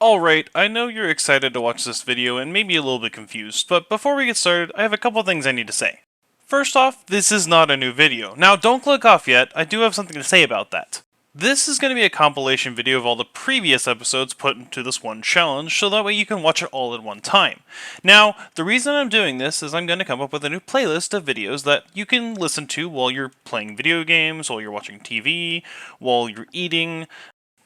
Alright, I know you're excited to watch this video and maybe a little bit confused, but before we get started, I have a couple things I need to say. First off, this is not a new video. Now don't click off yet, I do have something to say about that. This is going to be a compilation video of all the previous episodes put into this one challenge, so that way you can watch it all at one time. Now, the reason I'm doing this is I'm going to come up with a new playlist of videos that you can listen to while you're playing video games, while you're watching TV, while you're eating,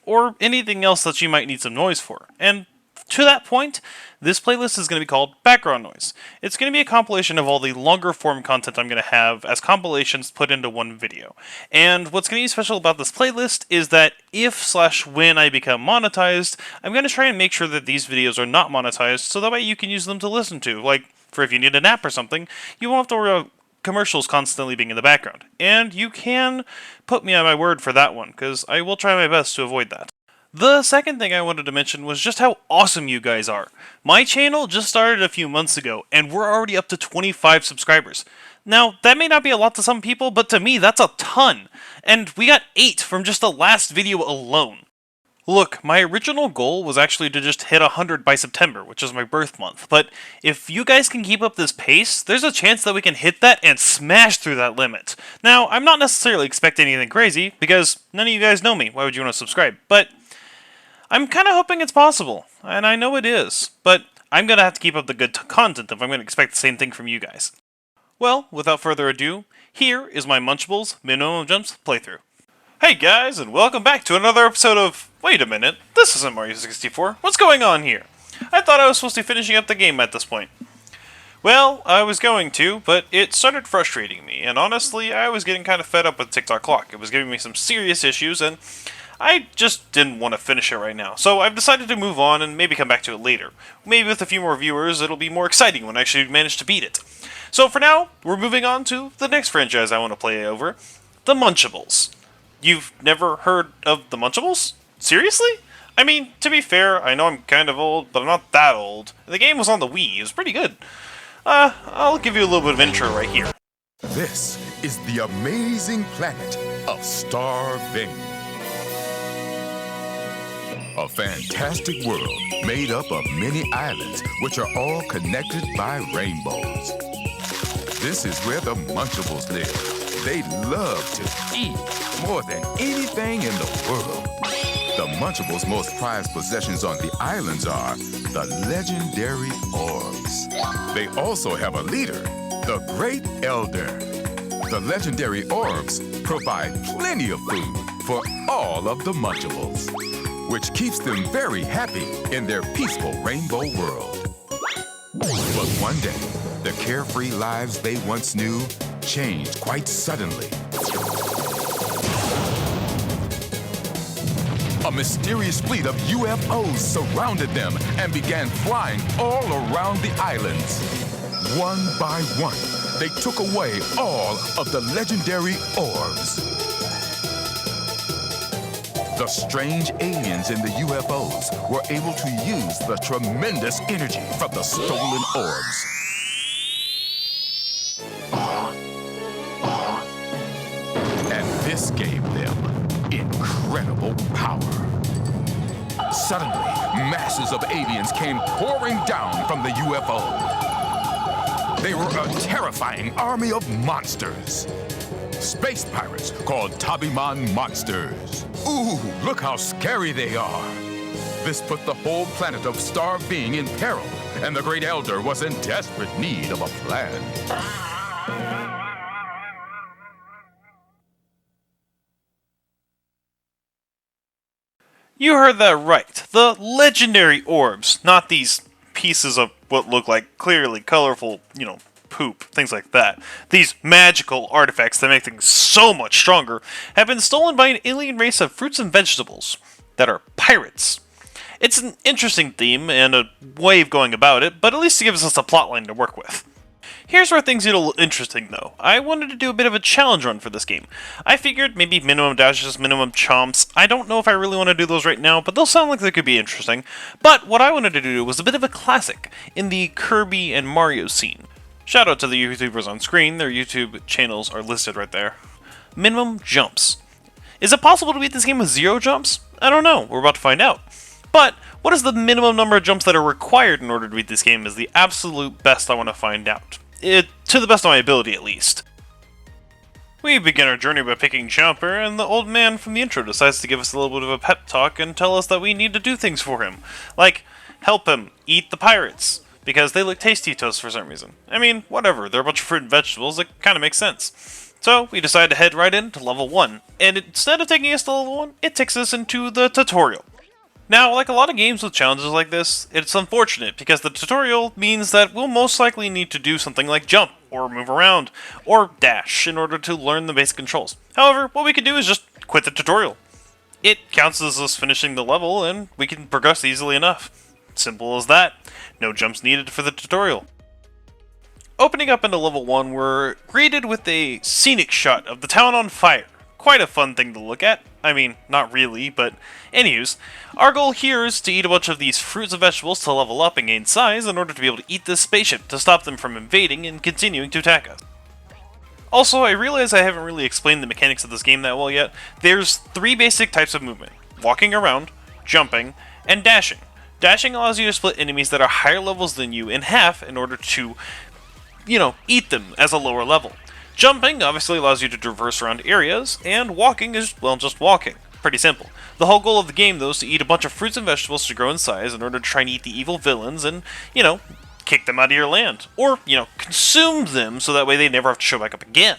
or anything else that you might need some noise for. And to that point, this playlist is going to be called Background Noise. It's going to be a compilation of all the longer form content I'm going to have as compilations put into one video. And what's going to be special about this playlist is that if/when I become monetized, I'm going to try and make sure that these videos are not monetized, so that way you can use them to listen to. Like, for if you need a nap or something, you won't have to worry about commercials constantly being in the background. And you can put me on my word for that one, because I will try my best to avoid that. The second thing I wanted to mention was just how awesome you guys are. My channel just started a few months ago, and we're already up to 25 subscribers. Now, that may not be a lot to some people, but to me, that's a ton. And we got 8 from just the last video alone. Look, my original goal was actually to just hit 100 by September, which is my birth month, but if you guys can keep up this pace, there's a chance that we can hit that and smash through that limit. Now, I'm not necessarily expecting anything crazy, because none of you guys know me, why would you want to subscribe? But I'm kind of hoping it's possible, and I know it is, but I'm going to have to keep up the good content if I'm going to expect the same thing from you guys. Well, without further ado, here is my Munchables Minimum Jumps playthrough. Hey guys, and welcome back to another episode of... Wait a minute, this isn't Mario 64. What's going on here? I thought I was supposed to be finishing up the game at this point. Well, I was going to, but it started frustrating me, and honestly, I was getting kind of fed up with TikTok Clock. It was giving me some serious issues, and I just didn't want to finish it right now. So I've decided to move on and maybe come back to it later. Maybe with a few more viewers, it'll be more exciting when I actually manage to beat it. So for now, we're moving on to the next franchise I want to play over, the Munchables. You've never heard of the Munchables? Seriously? I mean, to be fair, I know I'm kind of old, but I'm not that old. The game was on the Wii, it was pretty good. I'll give you a little bit of intro right here. This is the amazing planet of Starving. A fantastic world made up of many islands, which are all connected by rainbows. This is where the Munchables live. They love to eat more than anything in the world. The Munchables' most prized possessions on the islands are the legendary orbs. They also have a leader, the Great Elder. The legendary orbs provide plenty of food for all of the Munchables, which keeps them very happy in their peaceful rainbow world. But one day, the carefree lives they once knew changed quite suddenly. A mysterious fleet of UFOs surrounded them and began flying all around the islands. One by one, they took away all of the legendary orbs. The strange aliens in the UFOs were able to use the tremendous energy from the stolen orbs. And this gave them incredible power. Suddenly, masses of aliens came pouring down from the UFO. They were a terrifying army of monsters. Space pirates called Tabiman monsters. Ooh, look how scary they are. This put the whole planet of Starving in peril, and the Great Elder was in desperate need of a plan. You heard that right. The legendary orbs, not these pieces of what look like clearly colorful, poop, things like that. These magical artifacts that make things so much stronger have been stolen by an alien race of fruits and vegetables that are pirates. It's an interesting theme and a way of going about it, but at least it gives us a plotline to work with. Here's where things get a little interesting, though. I wanted to do a bit of a challenge run for this game. I figured maybe minimum dashes, minimum chomps. I don't know if I really want to do those right now, but they'll sound like they could be interesting. But what I wanted to do was a bit of a classic in the Kirby and Mario scene. Shout out to the YouTubers on screen, their YouTube channels are listed right there. Minimum jumps. Is it possible to beat this game with 0 jumps? I don't know, we're about to find out. But what is the minimum number of jumps that are required in order to beat this game is the absolute best I want to find out. To the best of my ability, at least. We begin our journey by picking Jumper, and the old man from the intro decides to give us a little bit of a pep talk and tell us that we need to do things for him. Like, help him eat the pirates, because they look tasty to us for some reason. I mean, whatever, they're a bunch of fruit and vegetables, it kinda makes sense. So, we decide to head right into level 1, and instead of taking us to level 1, it takes us into the tutorial. Now, like a lot of games with challenges like this, it's unfortunate because the tutorial means that we'll most likely need to do something like jump, or move around, or dash in order to learn the basic controls. However, what we can do is just quit the tutorial. It counts as us finishing the level, and we can progress easily enough. Simple as that. No jumps needed for the tutorial. Opening up into level 1, we're greeted with a scenic shot of the town on fire. Quite a fun thing to look at. I mean, not really, but anyways, our goal here is to eat a bunch of these fruits and vegetables to level up and gain size in order to be able to eat this spaceship to stop them from invading and continuing to attack us. Also, I realize I haven't really explained the mechanics of this game that well yet. There's 3 basic types of movement: walking around, jumping, and dashing. Dashing allows you to split enemies that are higher levels than you in half in order to, eat them as a lower level. Jumping obviously allows you to traverse around areas, and walking is, well, just walking. Pretty simple. The whole goal of the game, though, is to eat a bunch of fruits and vegetables to grow in size in order to try and eat the evil villains and, kick them out of your land. Or, consume them so that way they never have to show back up again.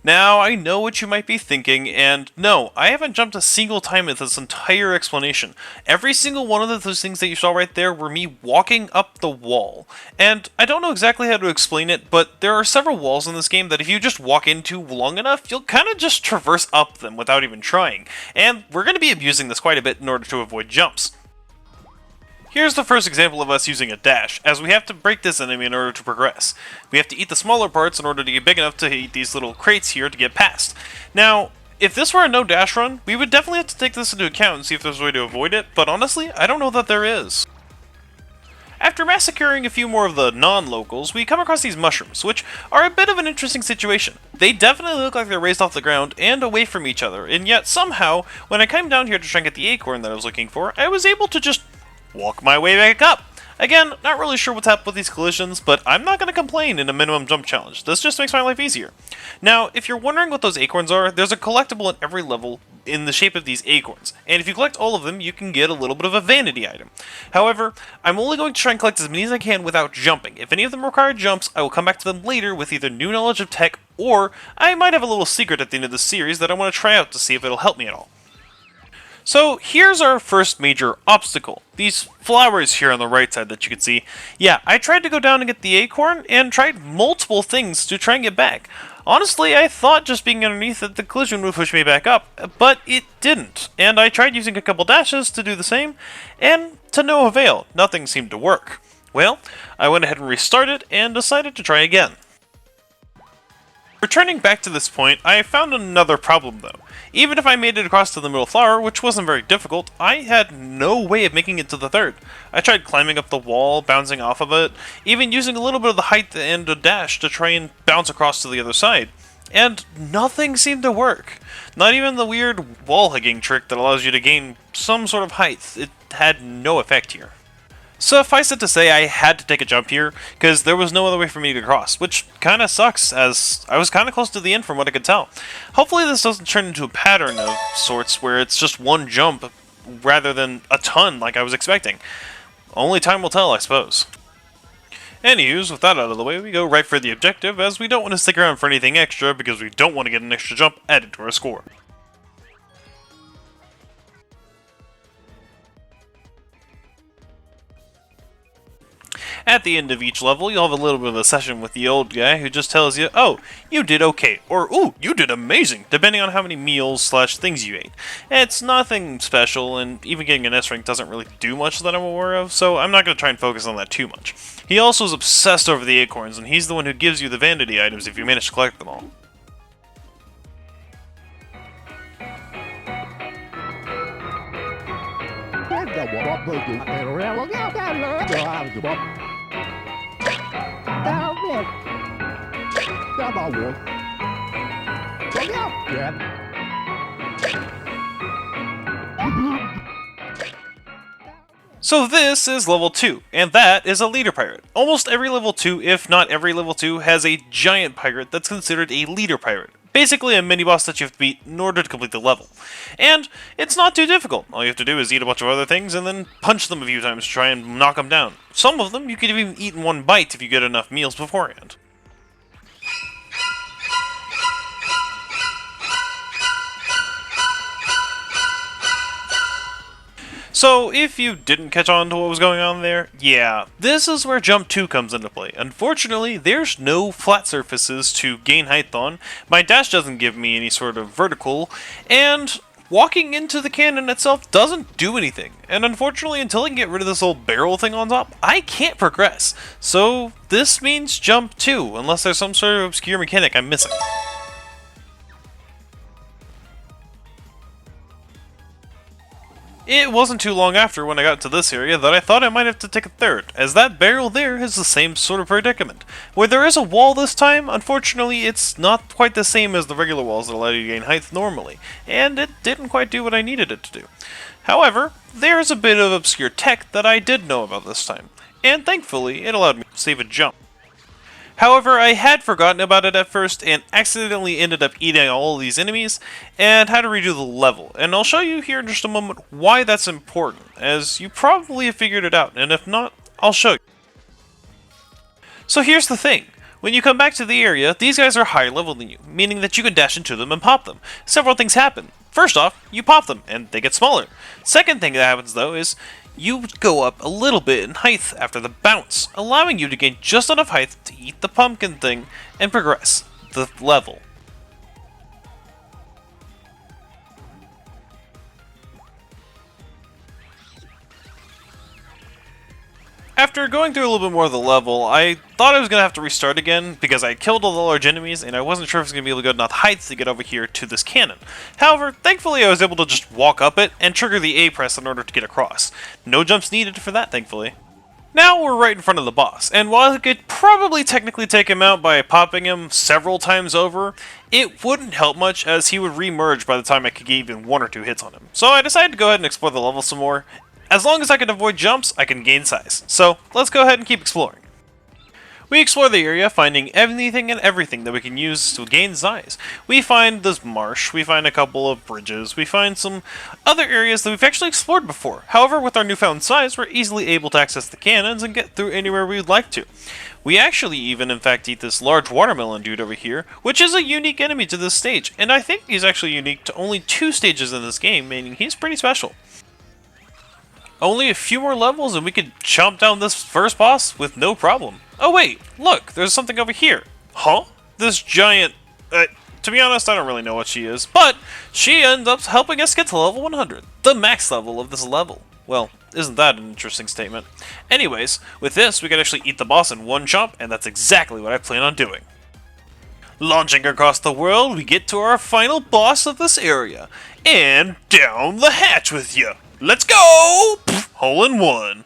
Now, I know what you might be thinking, and no, I haven't jumped a single time in this entire explanation. Every single one of those things that you saw right there were me walking up the wall. And I don't know exactly how to explain it, but there are several walls in this game that if you just walk into long enough, you'll kind of just traverse up them without even trying. And we're going to be abusing this quite a bit in order to avoid jumps. Here's the first example of us using a dash, as we have to break this enemy in order to progress. We have to eat the smaller parts in order to get big enough to eat these little crates here to get past. Now, if this were a no dash run, we would definitely have to take this into account and see if there's a way to avoid it, but honestly, I don't know that there is. After massacring a few more of the non-locals, we come across these mushrooms, which are a bit of an interesting situation. They definitely look like they're raised off the ground and away from each other, and yet somehow, when I came down here to try and get the acorn that I was looking for, I was able to just walk my way back up. Again, not really sure what's happened with these collisions, but I'm not going to complain in a minimum jump challenge. This just makes my life easier. Now, if you're wondering what those acorns are, there's a collectible in every level in the shape of these acorns, and if you collect all of them, you can get a little bit of a vanity item. However, I'm only going to try and collect as many as I can without jumping. If any of them require jumps, I will come back to them later with either new knowledge of tech, or I might have a little secret at the end of the series that I want to try out to see if it'll help me at all. So here's our first major obstacle. These flowers here on the right side that you can see. Yeah, I tried to go down and get the acorn and tried multiple things to try and get back. Honestly, I thought just being underneath it, the collision would push me back up, but it didn't. And I tried using a couple dashes to do the same, and to no avail. Nothing seemed to work. Well, I went ahead and restarted and decided to try again. Returning back to this point, I found another problem though. Even if I made it across to the middle flower, which wasn't very difficult, I had no way of making it to the third. I tried climbing up the wall, bouncing off of it, even using a little bit of the height and a dash to try and bounce across to the other side. And nothing seemed to work. Not even the weird wall hugging trick that allows you to gain some sort of height. It had no effect here. Suffice it to say, I had to take a jump here, because there was no other way for me to cross, which kinda sucks, as I was kinda close to the end from what I could tell. Hopefully this doesn't turn into a pattern of sorts, where it's just one jump, rather than a ton like I was expecting. Only time will tell, I suppose. Anyways, with that out of the way, we go right for the objective, as we don't want to stick around for anything extra, because we don't want to get an extra jump added to our score. At the end of each level, you'll have a little bit of a session with the old guy who just tells you, oh, you did okay, or ooh, you did amazing, depending on how many meals/things you ate. It's nothing special, and even getting an S rank doesn't really do much that I'm aware of, so I'm not going to try and focus on that too much. He also is obsessed over the acorns, and he's the one who gives you the vanity items if you manage to collect them all. So this is level 2, and that is a leader pirate. Almost every level 2, if not every level 2, has a giant pirate that's considered a leader pirate. Basically a mini-boss that you have to beat in order to complete the level. And it's not too difficult. All you have to do is eat a bunch of other things and then punch them a few times to try and knock them down. Some of them you could even eat in one bite if you get enough meals beforehand. So, if you didn't catch on to what was going on there, yeah, this is where Jump 2 comes into play. Unfortunately, there's no flat surfaces to gain height on, my dash doesn't give me any sort of vertical, and walking into the cannon itself doesn't do anything. And unfortunately, until I can get rid of this old barrel thing on top, I can't progress. So, this means Jump 2, unless there's some sort of obscure mechanic I'm missing. It wasn't too long after when I got to this area that I thought I might have to take a third, as that barrel there is the same sort of predicament. Where there is a wall this time, unfortunately it's not quite the same as the regular walls that allow you to gain height normally, and it didn't quite do what I needed it to do. However, there's a bit of obscure tech that I did know about this time, and thankfully it allowed me to save a jump. However, I had forgotten about it at first and accidentally ended up eating all of these enemies and had to redo the level. And I'll show you here in just a moment why that's important, as you probably have figured it out, and if not, I'll show you. So here's the thing. When you come back to the area, these guys are higher level than you, meaning that you can dash into them and pop them. Several things happen. First off, you pop them, and they get smaller. Second thing that happens, though, is you go up a little bit in height after the bounce, allowing you to gain just enough height to eat the pumpkin thing and progress the level. After going through a little bit more of the level, I thought I was going to have to restart again because I killed all the large enemies and I wasn't sure if I was going to be able to get enough height to get over here to this cannon. However, thankfully I was able to just walk up it and trigger the A press in order to get across. No jumps needed for that, thankfully. Now we're right in front of the boss, and while I could probably technically take him out by popping him several times over, it wouldn't help much as he would re-merge by the time I could get even 1 or 2 hits on him. So I decided to go ahead and explore the level some more. As long as I can avoid jumps, I can gain size. So, let's go ahead and keep exploring. We explore the area, finding anything and everything that we can use to gain size. We find this marsh, we find a couple of bridges, we find some other areas that we've actually explored before. However, with our newfound size, we're easily able to access the cannons and get through anywhere we'd like to. We actually even, in fact, eat this large watermelon dude over here, which is a unique enemy to this stage, and I think he's actually unique to only 2 stages in this game, meaning he's pretty special. Only a few more levels and we could chomp down this first boss with no problem. Oh wait, look, there's something over here. Huh? This giant... to be honest, I don't really know what she is, but she ends up helping us get to level 100, the max level of this level. Well, isn't that an interesting statement? Anyways, with this, we can actually eat the boss in one chomp, and that's exactly what I plan on doing. Launching across the world, we get to our final boss of this area, and down the hatch with you. Let's go! Pff, hole in one.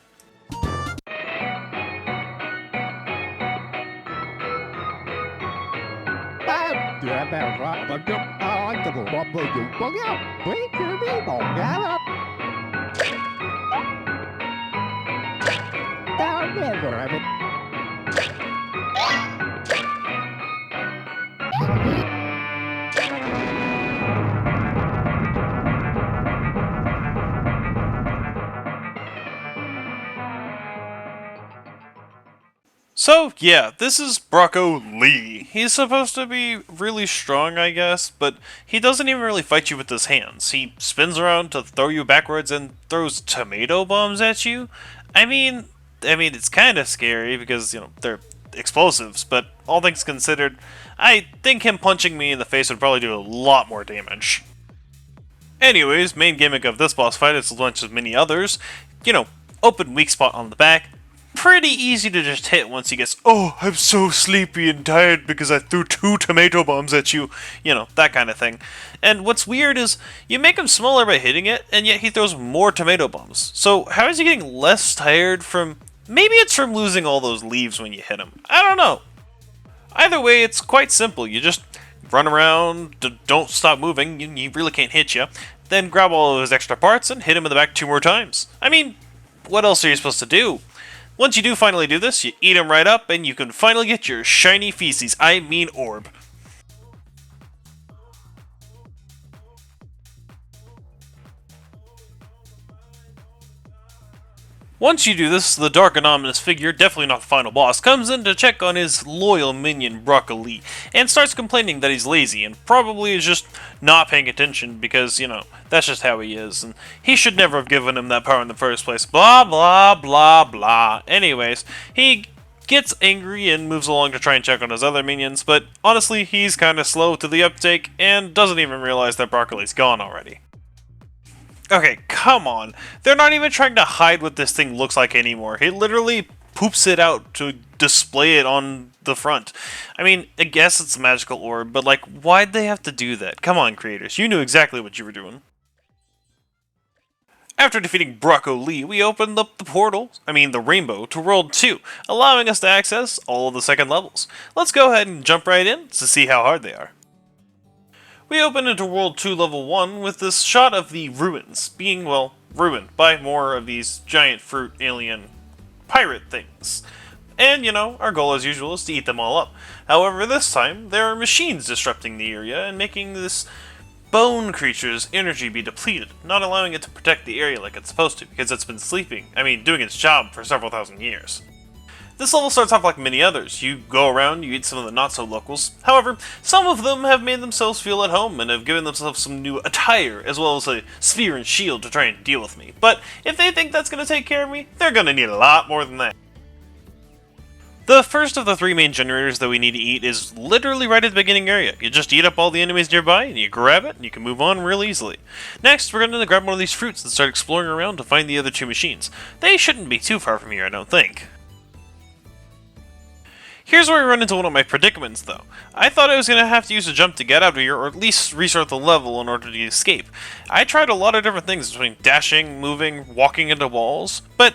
So, yeah, this is Brocco Lee. He's supposed to be really strong, I guess, but he doesn't even really fight you with his hands. He spins around to throw you backwards and throws tomato bombs at you. I mean, it's kind of scary because, you know, they're explosives, but all things considered, I think him punching me in the face would probably do a lot more damage. Anyways, main gimmick of this boss fight is a bunch of many others. You know, open weak spot on the back. Pretty easy to just hit once he gets, oh, I'm so sleepy and tired because I threw 2 tomato bombs at you. You know, that kind of thing. And what's weird is, you make him smaller by hitting it, and yet he throws more tomato bombs. So how is he getting less tired from... Maybe it's from losing all those leaves when you hit him. I don't know. Either way, it's quite simple. You just run around, don't stop moving, he really can't hit you, then grab all of his extra parts and hit him in the back 2 more times. I mean... what else are you supposed to do? Once you do finally do this, you eat them right up, and you can finally get your shiny feces, I mean orb. Once you do this, the dark and ominous figure, definitely not the final boss, comes in to check on his loyal minion Broccoli, and starts complaining that he's lazy, and probably is just not paying attention because, you know, that's just how he is, and he should never have given him that power in the first place, blah blah blah blah. Anyways, he gets angry and moves along to try and check on his other minions, but honestly, he's kinda slow to the uptake, and doesn't even realize that Broccoli's gone already. Okay, come on. They're not even trying to hide what this thing looks like anymore. He literally poops it out to display it on the front. I mean, I guess it's a magical orb, but like, why'd they have to do that? Come on, creators. You knew exactly what you were doing. After defeating Broccoli, we opened up the rainbow, to World 2, allowing us to access all of the second levels. Let's go ahead and jump right in to see how hard they are. We open into World 2 Level 1 with this shot of the ruins, being, well, ruined by more of these giant fruit alien pirate things. And, you know, our goal as usual is to eat them all up. However, this time, there are machines disrupting the area and making this bone creature's energy be depleted, not allowing it to protect the area like it's supposed to, because it's been doing its job for several thousand years. This level starts off like many others. You go around, you eat some of the not-so-locals. However, some of them have made themselves feel at home and have given themselves some new attire, as well as a spear and shield to try and deal with me. But if they think that's going to take care of me, they're going to need a lot more than that. The first of the three main generators that we need to eat is literally right at the beginning area. You just eat up all the enemies nearby, and you grab it, and you can move on real easily. Next, we're going to grab one of these fruits and start exploring around to find the other two machines. They shouldn't be too far from here, I don't think. Here's where I run into one of my predicaments, though. I thought I was going to have to use a jump to get out of here, or at least restart the level in order to escape. I tried a lot of different things between dashing, moving, walking into walls, but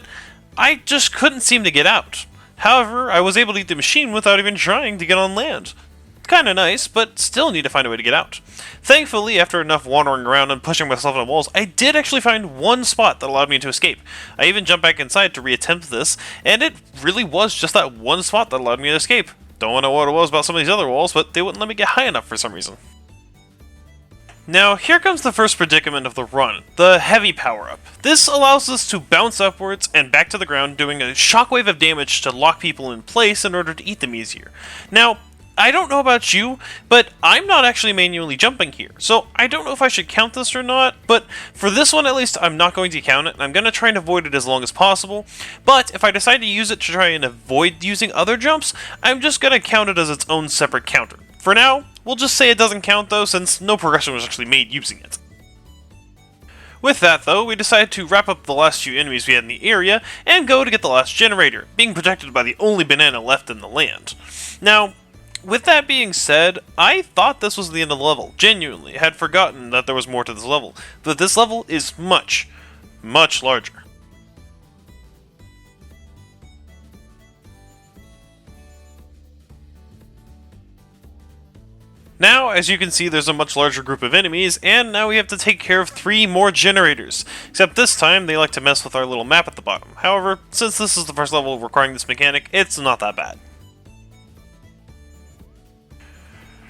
I just couldn't seem to get out. However, I was able to eat the machine without even trying to get on land. Kinda nice, but still need to find a way to get out. Thankfully, after enough wandering around and pushing myself into walls, I did actually find one spot that allowed me to escape. I even jumped back inside to reattempt this, and it really was just that one spot that allowed me to escape. Don't know what it was about some of these other walls, but they wouldn't let me get high enough for some reason. Now, here comes the first predicament of the run, the heavy power-up. This allows us to bounce upwards and back to the ground, doing a shockwave of damage to lock people in place in order to eat them easier. Now, I don't know about you, but I'm not actually manually jumping here, so I don't know if I should count this or not, but for this one at least, I'm not going to count it, and I'm going to try and avoid it as long as possible, but if I decide to use it to try and avoid using other jumps, I'm just going to count it as its own separate counter. For now, we'll just say it doesn't count though, since no progression was actually made using it. With that though, we decided to wrap up the last few enemies we had in the area, and go to get the last generator, being protected by the only banana left in the land. Now, with that being said, I thought this was the end of the level. Genuinely, had forgotten that there was more to this level. But this level is much, much larger. Now, as you can see, there's a much larger group of enemies, and now we have to take care of 3 more generators. Except this time, they like to mess with our little map at the bottom. However, since this is the first level requiring this mechanic, it's not that bad.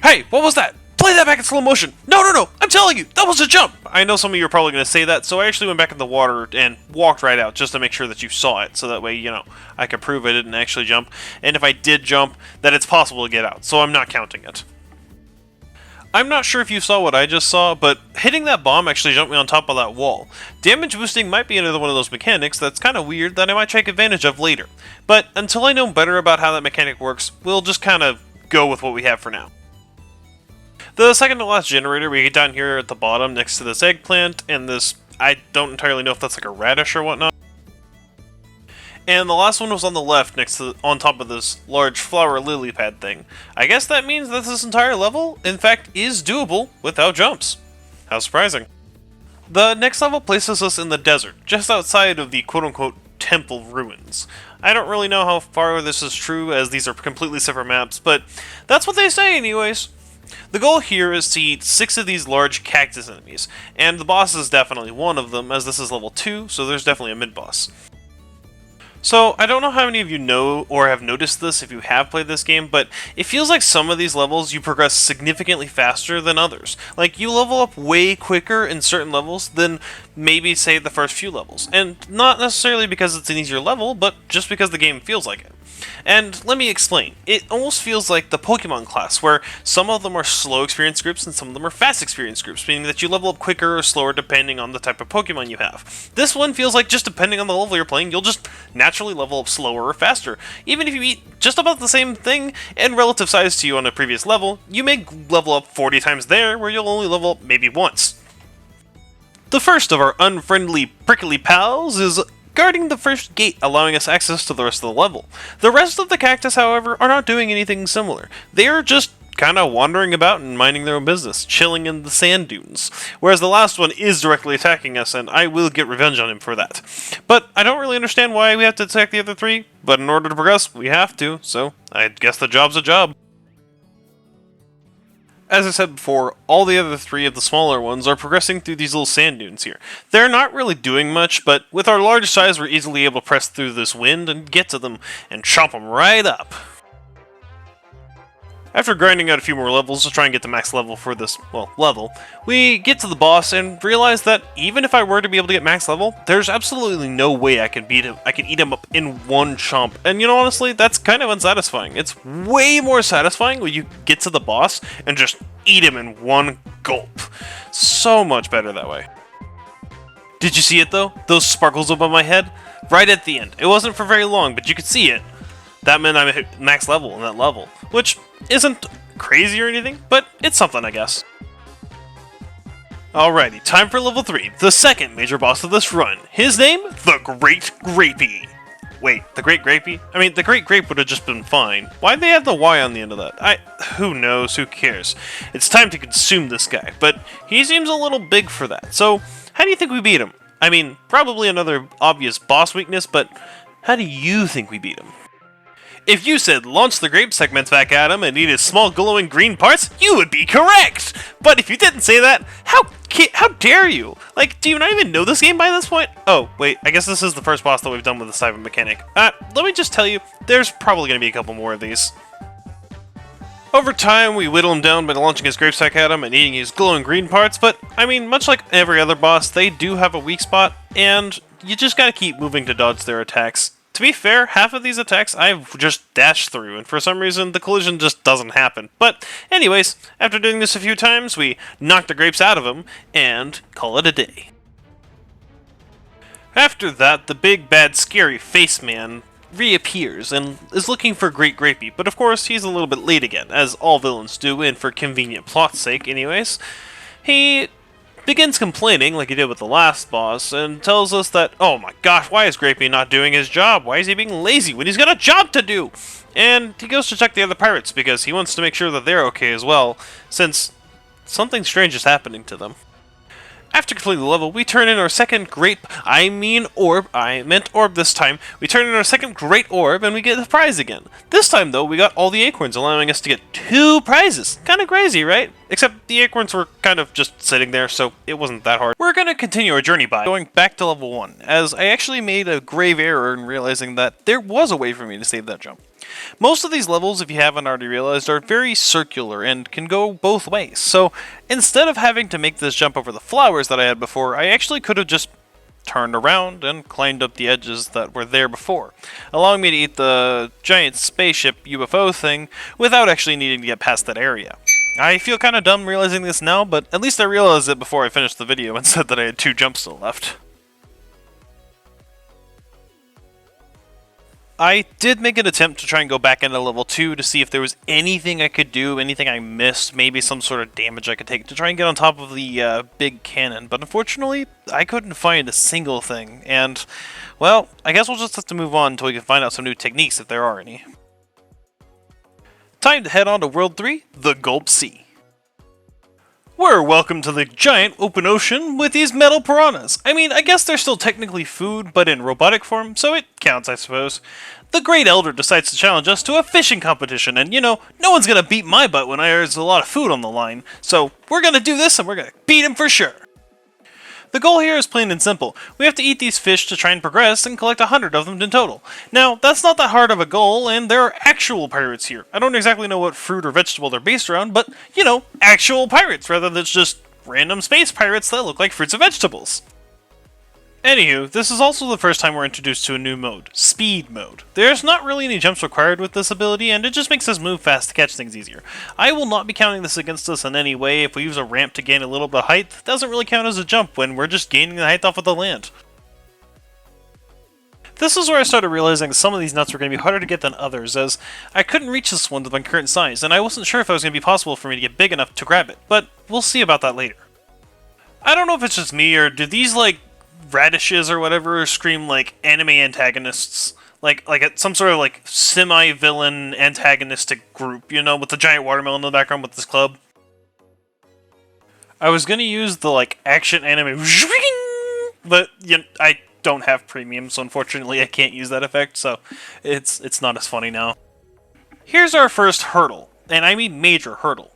Hey, what was that? Play that back in slow motion! No, no, no! I'm telling you, that was a jump! I know some of you are probably going to say that, so I actually went back in the water and walked right out just to make sure that you saw it, so that way, you know, I could prove I didn't actually jump, and if I did jump, that it's possible to get out, so I'm not counting it. I'm not sure if you saw what I just saw, but hitting that bomb actually jumped me on top of that wall. Damage boosting might be another one of those mechanics that's kind of weird that I might take advantage of later, but until I know better about how that mechanic works, we'll just kind of go with what we have for now. The second to last generator we get down here at the bottom next to this eggplant and this, I don't entirely know if that's like a radish or whatnot. And the last one was on the left on top of this large flower lily pad thing. I guess that means that this entire level, in fact, is doable without jumps. How surprising. The next level places us in the desert, just outside of the quote-unquote temple ruins. I don't really know how far this is true, as these are completely separate maps, but that's what they say anyways. The goal here is to eat 6 of these large cactus enemies, and the boss is definitely one of them, as this is level 2, so there's definitely a mid-boss. So, I don't know how many of you know or have noticed this if you have played this game, but it feels like some of these levels you progress significantly faster than others. Like, you level up way quicker in certain levels than maybe, say, the first few levels. And not necessarily because it's an easier level, but just because the game feels like it. And let me explain. It almost feels like the Pokemon class, where some of them are slow experience groups and some of them are fast experience groups, meaning that you level up quicker or slower depending on the type of Pokemon you have. This one feels like just depending on the level you're playing, you'll just naturally level up slower or faster. Even if you eat just about the same thing in relative size to you on a previous level, you may level up 40 times there, where you'll only level up maybe once. The first of our unfriendly, prickly pals is guarding the first gate, allowing us access to the rest of the level. The rest of the cactus, however, are not doing anything similar. They are just kind of wandering about and minding their own business, chilling in the sand dunes. Whereas the last one is directly attacking us, and I will get revenge on him for that. But I don't really understand why we have to attack the other three, but in order to progress, we have to, so I guess the job's a job. As I said before, all the other three of the smaller ones are progressing through these little sand dunes here. They're not really doing much, but with our large size we're easily able to press through this wind and get to them and chomp them right up. After grinding out a few more levels to try and get the max level for this, level, we get to the boss and realize that even if I were to be able to get max level, there's absolutely no way I can beat him. I can eat him up in one chomp. And you know, honestly, that's kind of unsatisfying. It's way more satisfying when you get to the boss and just eat him in one gulp. So much better that way. Did you see it though? Those sparkles above my head? Right at the end. It wasn't for very long, but you could see it. That meant I hit max level in that level, which isn't crazy or anything, but it's something, I guess. Alrighty, time for level 3, the second major boss of this run. His name? The Great Grapey. Wait, the Great Grapey? I mean, the Great Grape would have just been fine. Why'd they have the Y on the end of that? Who knows, who cares? It's time to consume this guy, but he seems a little big for that. So, how do you think we beat him? I mean, probably another obvious boss weakness, but how do you think we beat him? If you said launch the grape segments back at him and eat his small glowing green parts, you would be correct! But if you didn't say that, how dare you? Like, do you not even know this game by this point? Oh, wait, I guess this is the first boss that we've done with this type of mechanic. Let me just tell you, there's probably going to be a couple more of these. Over time, we whittle him down by launching his grape sack at him and eating his glowing green parts, but, I mean, much like every other boss, they do have a weak spot, and you just gotta keep moving to dodge their attacks. To be fair, half of these attacks I've just dashed through, and for some reason the collision just doesn't happen. But anyways, after doing this a few times, we knock the grapes out of him, and call it a day. After that, the big, bad, scary face man reappears and is looking for Great Grapey, but of course he's a little bit late again, as all villains do, and for convenient plot's sake anyways. He begins complaining, like he did with the last boss, and tells us that, oh my gosh, why is Grapey not doing his job? Why is he being lazy when he's got a job to do? And he goes to check the other pirates because he wants to make sure that they're okay as well, since something strange is happening to them. After completing the level, we turn in our second orb this time. We turn in our second great orb and we get the prize again. This time though, we got all the acorns, allowing us to get 2 prizes. Kinda crazy, right? Except the acorns were kind of just sitting there, so it wasn't that hard. We're gonna continue our journey by going back to level 1, as I actually made a grave error in realizing that there was a way for me to save that jump. Most of these levels, if you haven't already realized, are very circular and can go both ways, so instead of having to make this jump over the flowers that I had before, I actually could have just turned around and climbed up the edges that were there before, allowing me to eat the giant spaceship UFO thing without actually needing to get past that area. I feel kind of dumb realizing this now, but at least I realized it before I finished the video and said that I had 2 jumps still left. I did make an attempt to try and go back into level 2 to see if there was anything I could do, anything I missed, maybe some sort of damage I could take to try and get on top of the big cannon, but unfortunately, I couldn't find a single thing, and, well, I guess we'll just have to move on until we can find out some new techniques if there are any. Time to head on to World 3, the Gulp Sea. We're welcome to the giant open ocean with these metal piranhas. I mean, I guess they're still technically food, but in robotic form, so it counts, I suppose. The Great Elder decides to challenge us to a fishing competition, and you know, no one's gonna beat my butt when there's a lot of food on the line, so we're gonna do this and we're gonna beat him for sure. The goal here is plain and simple. We have to eat these fish to try and progress and collect 100 of them in total. Now, that's not that hard of a goal, and there are actual pirates here. I don't exactly know what fruit or vegetable they're based around, but, you know, actual pirates, rather than just random space pirates that look like fruits and vegetables. Anywho, this is also the first time we're introduced to a new mode, Speed Mode. There's not really any jumps required with this ability, and it just makes us move fast to catch things easier. I will not be counting this against us in any way. If we use a ramp to gain a little bit of height, it doesn't really count as a jump when we're just gaining the height off of the land. This is where I started realizing some of these nuts were going to be harder to get than others, as I couldn't reach this one with my current size, and I wasn't sure if it was going to be possible for me to get big enough to grab it, but we'll see about that later. I don't know if it's just me, or do these, radishes or whatever scream like anime antagonists, like some sort of like semi-villain antagonistic group, you know, with the giant watermelon in the background with this club. I was gonna use the action anime, but I don't have premium, so unfortunately I can't use that effect, so it's not as funny now. Here's our first hurdle, and I mean major hurdle.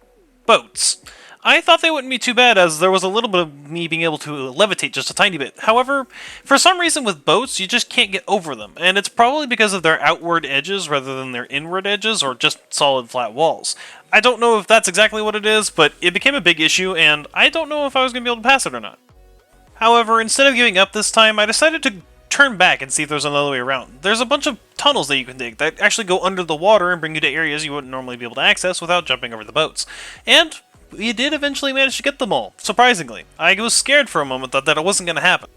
Boats. I thought they wouldn't be too bad, as there was a little bit of me being able to levitate just a tiny bit. However, for some reason with boats, you just can't get over them, and it's probably because of their outward edges rather than their inward edges, or just solid flat walls. I don't know if that's exactly what it is, but it became a big issue, and I don't know if I was going to be able to pass it or not. However, instead of giving up this time, I decided to turn back and see if there's another way around. There's a bunch of tunnels that you can dig that actually go under the water and bring you to areas you wouldn't normally be able to access without jumping over the boats. And we did eventually manage to get them all, surprisingly. I was scared for a moment that it wasn't going to happen.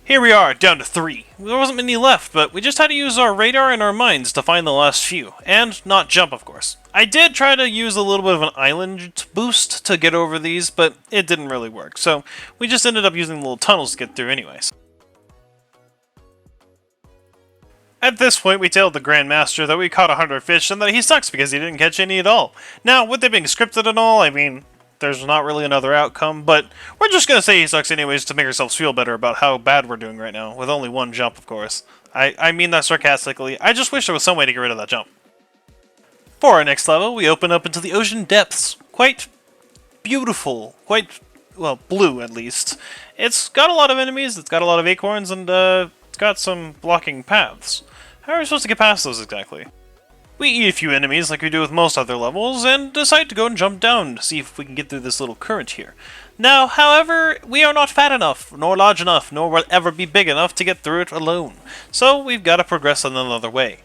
Here we are, down to 3. There wasn't many left, but we just had to use our radar and our minds to find the last few. And not jump, of course. I did try to use a little bit of an island boost to get over these, but it didn't really work. So we just ended up using little tunnels to get through anyways. At this point, we tell the Grand Master that we caught 100 fish and that he sucks because he didn't catch any at all. Now, with it being scripted and all, I mean, there's not really another outcome, but we're just going to say he sucks anyways to make ourselves feel better about how bad we're doing right now, with only one jump, of course. I mean that sarcastically. I just wish there was some way to get rid of that jump. For our next level, we open up into the ocean depths. Quite beautiful. Quite, well, blue at least. It's got a lot of enemies, it's got a lot of acorns, and it's got some blocking paths. How are we supposed to get past those exactly? We eat a few enemies like we do with most other levels, and decide to go and jump down to see if we can get through this little current here. Now, however, we are not fat enough, nor large enough, nor will ever be big enough to get through it alone. So we've got to progress in another way.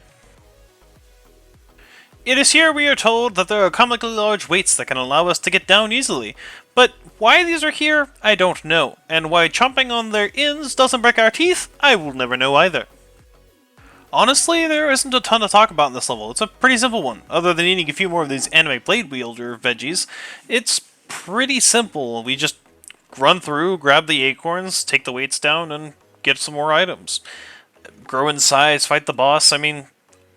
It is here we are told that there are comically large weights that can allow us to get down easily. But why these are here, I don't know. And why chomping on their ends doesn't break our teeth, I will never know either. Honestly, there isn't a ton to talk about in this level. It's a pretty simple one. Other than eating a few more of these anime blade wielder veggies, it's pretty simple. We just run through, grab the acorns, take the weights down, and get some more items. Grow in size, fight the boss, I mean,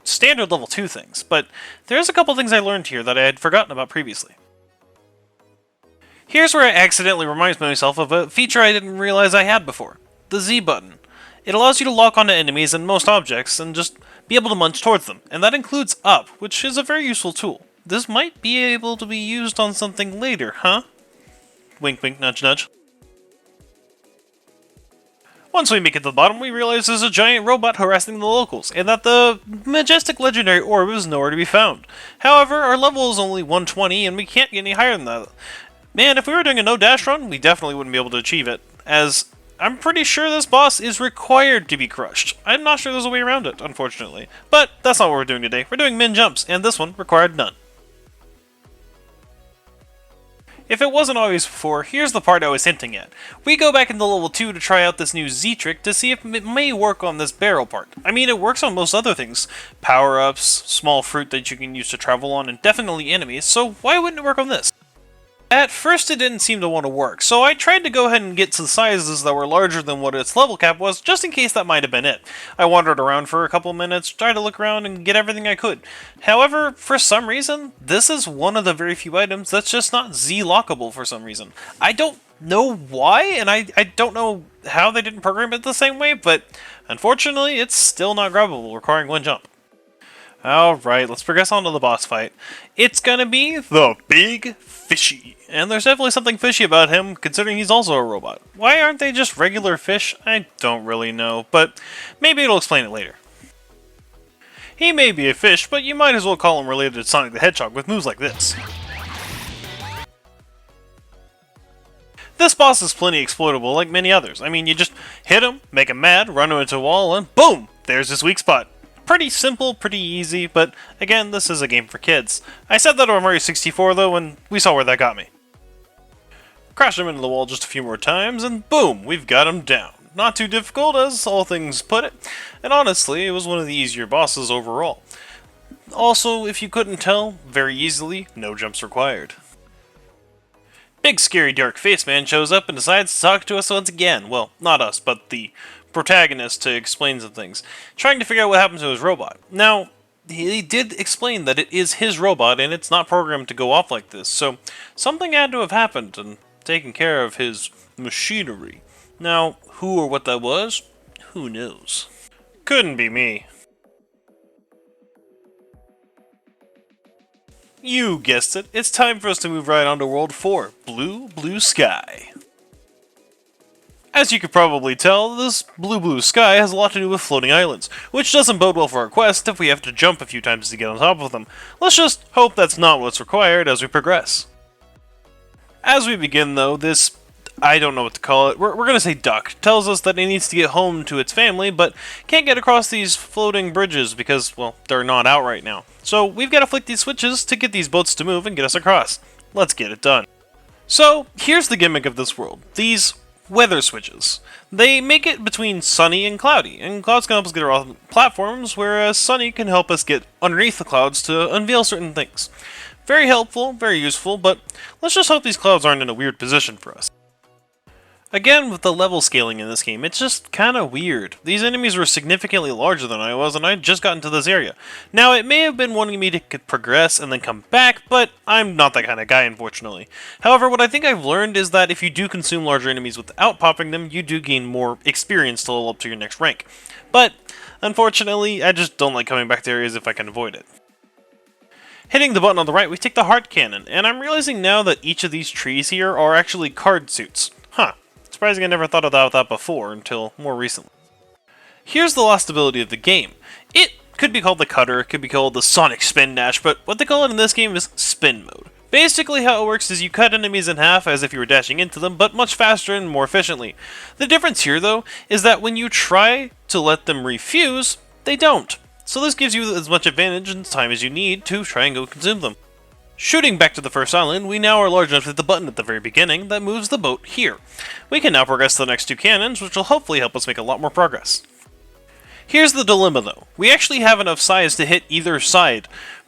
standard level 2 things. But there's a couple things I learned here that I had forgotten about previously. Here's where I accidentally remind myself of a feature I didn't realize I had before. The Z button. It allows you to lock onto enemies and most objects and just be able to munch towards them, and that includes up, which is a very useful tool. This might be able to be used on something later, huh? Wink wink nudge nudge. Once we make it to the bottom, we realize there's a giant robot harassing the locals, and that the majestic legendary orb is nowhere to be found. However, our level is only 120, and we can't get any higher than that. Man, if we were doing a no-dash run, we definitely wouldn't be able to achieve it, as I'm pretty sure this boss is required to be crushed. I'm not sure there's a way around it, unfortunately. But that's not what we're doing today. We're doing min jumps, and this one required none. If it wasn't obvious before, here's the part I was hinting at. We go back into level 2 to try out this new Z trick to see if it may work on this barrel part. I mean, it works on most other things. Power-ups, small fruit that you can use to travel on, and definitely enemies, so why wouldn't it work on this? At first it didn't seem to want to work, so I tried to go ahead and get to sizes that were larger than what its level cap was, just in case that might have been it. I wandered around for a couple minutes, tried to look around and get everything I could. However, for some reason, this is one of the very few items that's just not Z-lockable for some reason. I don't know why, and I don't know how they didn't program it the same way, but unfortunately it's still not grabbable, requiring one jump. Alright, let's progress on to the boss fight. It's gonna be the Big Fishy. And there's definitely something fishy about him, considering he's also a robot. Why aren't they just regular fish? I don't really know, but maybe it'll explain it later. He may be a fish, but you might as well call him related to Sonic the Hedgehog with moves like this. This boss is plenty exploitable like many others. I mean, you just hit him, make him mad, run him into a wall, and boom! There's his weak spot. Pretty simple, pretty easy, but again, this is a game for kids. I said that over Mario 64 though, and we saw where that got me. Crash him into the wall just a few more times, and boom! We've got him down. Not too difficult, as all things put it, and honestly, it was one of the easier bosses overall. Also, if you couldn't tell, very easily, no jumps required. Big scary dark face man shows up and decides to talk to us once again. Well, not us, but the protagonist to explain some things, trying to figure out what happened to his robot. Now, he did explain that it is his robot and it's not programmed to go off like this, so something had to have happened and taken care of his machinery. Now, who or what that was, who knows? Couldn't be me. You guessed it, it's time for us to move right on to World 4, Blue Sky. As you could probably tell, this blue sky has a lot to do with floating islands, which doesn't bode well for our quest if we have to jump a few times to get on top of them. Let's just hope that's not what's required as we progress. As we begin though, this, I don't know what to call it, we're gonna say duck, tells us that it needs to get home to its family, but can't get across these floating bridges because, well, they're not out right now. So we've got to flick these switches to get these boats to move and get us across. Let's get it done. So, here's the gimmick of this world. These weather switches. They make it between sunny and cloudy, and clouds can help us get around platforms, whereas sunny can help us get underneath the clouds to unveil certain things. Very helpful, very useful, but let's just hope these clouds aren't in a weird position for us. Again, with the level scaling in this game, it's just kinda weird. These enemies were significantly larger than I was, and I just got into this area. Now, it may have been wanting me to progress and then come back, but I'm not that kind of guy, unfortunately. However, what I think I've learned is that if you do consume larger enemies without popping them, you do gain more experience to level up to your next rank. But, unfortunately, I just don't like coming back to areas if I can avoid it. Hitting the button on the right, we take the heart cannon, and I'm realizing now that each of these trees here are actually card suits. Huh. Surprising I never thought about that before until more recently. Here's the last ability of the game. It could be called the cutter, it could be called the sonic spin dash, but what they call it in this game is spin mode. Basically how it works is you cut enemies in half as if you were dashing into them, but much faster and more efficiently. The difference here though is that when you try to let them refuse, they don't. So this gives you as much advantage and time as you need to try and go consume them. Shooting back to the first island, we now are large enough to hit the button at the very beginning that moves the boat here. We can now progress to the next two cannons, which will hopefully help us make a lot more progress. Here's the dilemma though. We actually have enough size to hit either side,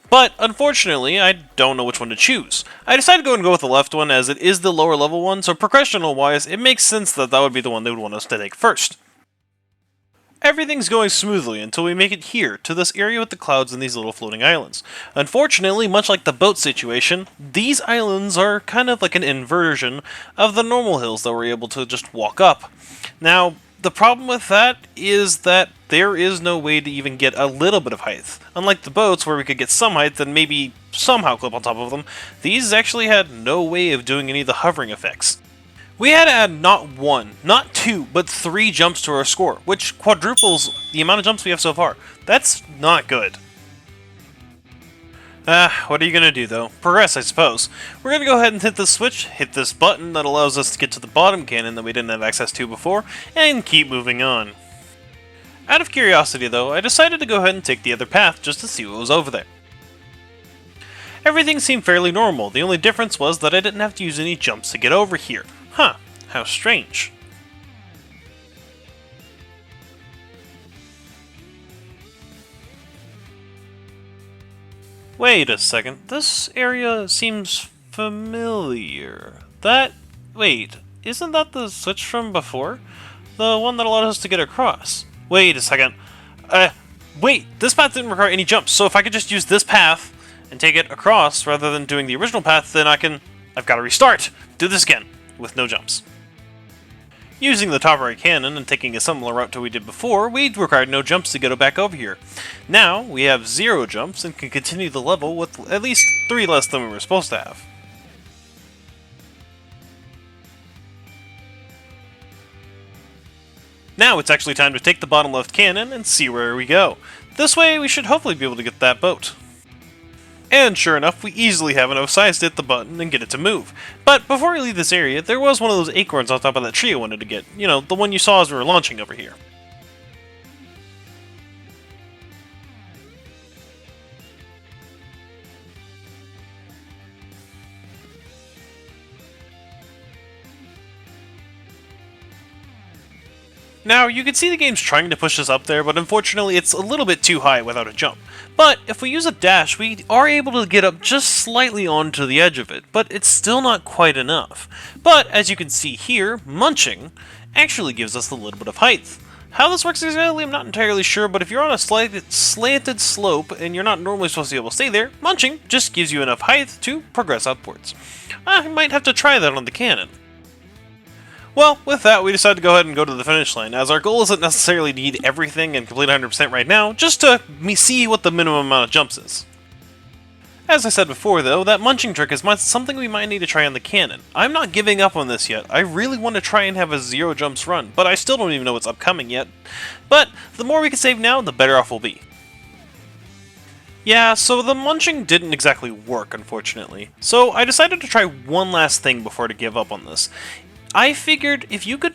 but unfortunately I don't know which one to choose. I decided to go with the left one as it is the lower level one, so progressional wise it makes sense that that would be the one they would want us to take first. Everything's going smoothly until we make it here, to this area with the clouds and these little floating islands. Unfortunately, much like the boat situation, these islands are kind of like an inversion of the normal hills that we're able to just walk up. Now, the problem with that is that there is no way to even get a little bit of height. Unlike the boats, where we could get some height and maybe somehow clip on top of them, these actually had no way of doing any of the hovering effects. We had to add not one, not two, but 3 jumps to our score, which quadruples the amount of jumps we have so far. That's not good. What are you gonna do though? Progress, I suppose. We're gonna go ahead and hit this switch, hit this button that allows us to get to the bottom cannon that we didn't have access to before, and keep moving on. Out of curiosity though, I decided to go ahead and take the other path just to see what was over there. Everything seemed fairly normal, the only difference was that I didn't have to use any jumps to get over here. Huh, how strange. Wait a second, this area seems familiar. Wait, isn't that the switch from before? The one that allowed us to get across. Wait a second. Wait, this path didn't require any jumps, so if I could just use this path and take it across rather than doing the original path, then I've got to restart. Do this again. With no jumps. Using the top right cannon and taking a similar route to what we did before, we required no jumps to get back over here. Now, we have 0 jumps and can continue the level with at least 3 less than we were supposed to have. Now it's actually time to take the bottom left cannon and see where we go. This way we should hopefully be able to get that boat. And sure enough, we easily have enough size to hit the button and get it to move. But before we leave this area, there was one of those acorns on top of that tree I wanted to get. You know, the one you saw as we were launching over here. Now, you can see the game's trying to push us up there, but unfortunately it's a little bit too high without a jump. But if we use a dash, we are able to get up just slightly onto the edge of it, but it's still not quite enough. But, as you can see here, munching actually gives us a little bit of height. How this works exactly, I'm not entirely sure, but if you're on a slanted slope and you're not normally supposed to be able to stay there, munching just gives you enough height to progress upwards. I might have to try that on the cannon. Well, with that, we decided to go ahead and go to the finish line, as our goal isn't necessarily to need everything and complete 100% right now, just to see what the minimum amount of jumps is. As I said before, though, that munching trick is something we might need to try on the cannon. I'm not giving up on this yet. I really want to try and have a 0 jumps run, but I still don't even know what's upcoming yet. But the more we can save now, the better off we'll be. Yeah, so the munching didn't exactly work, unfortunately. So I decided to try one last thing before to give up on this. I figured if you could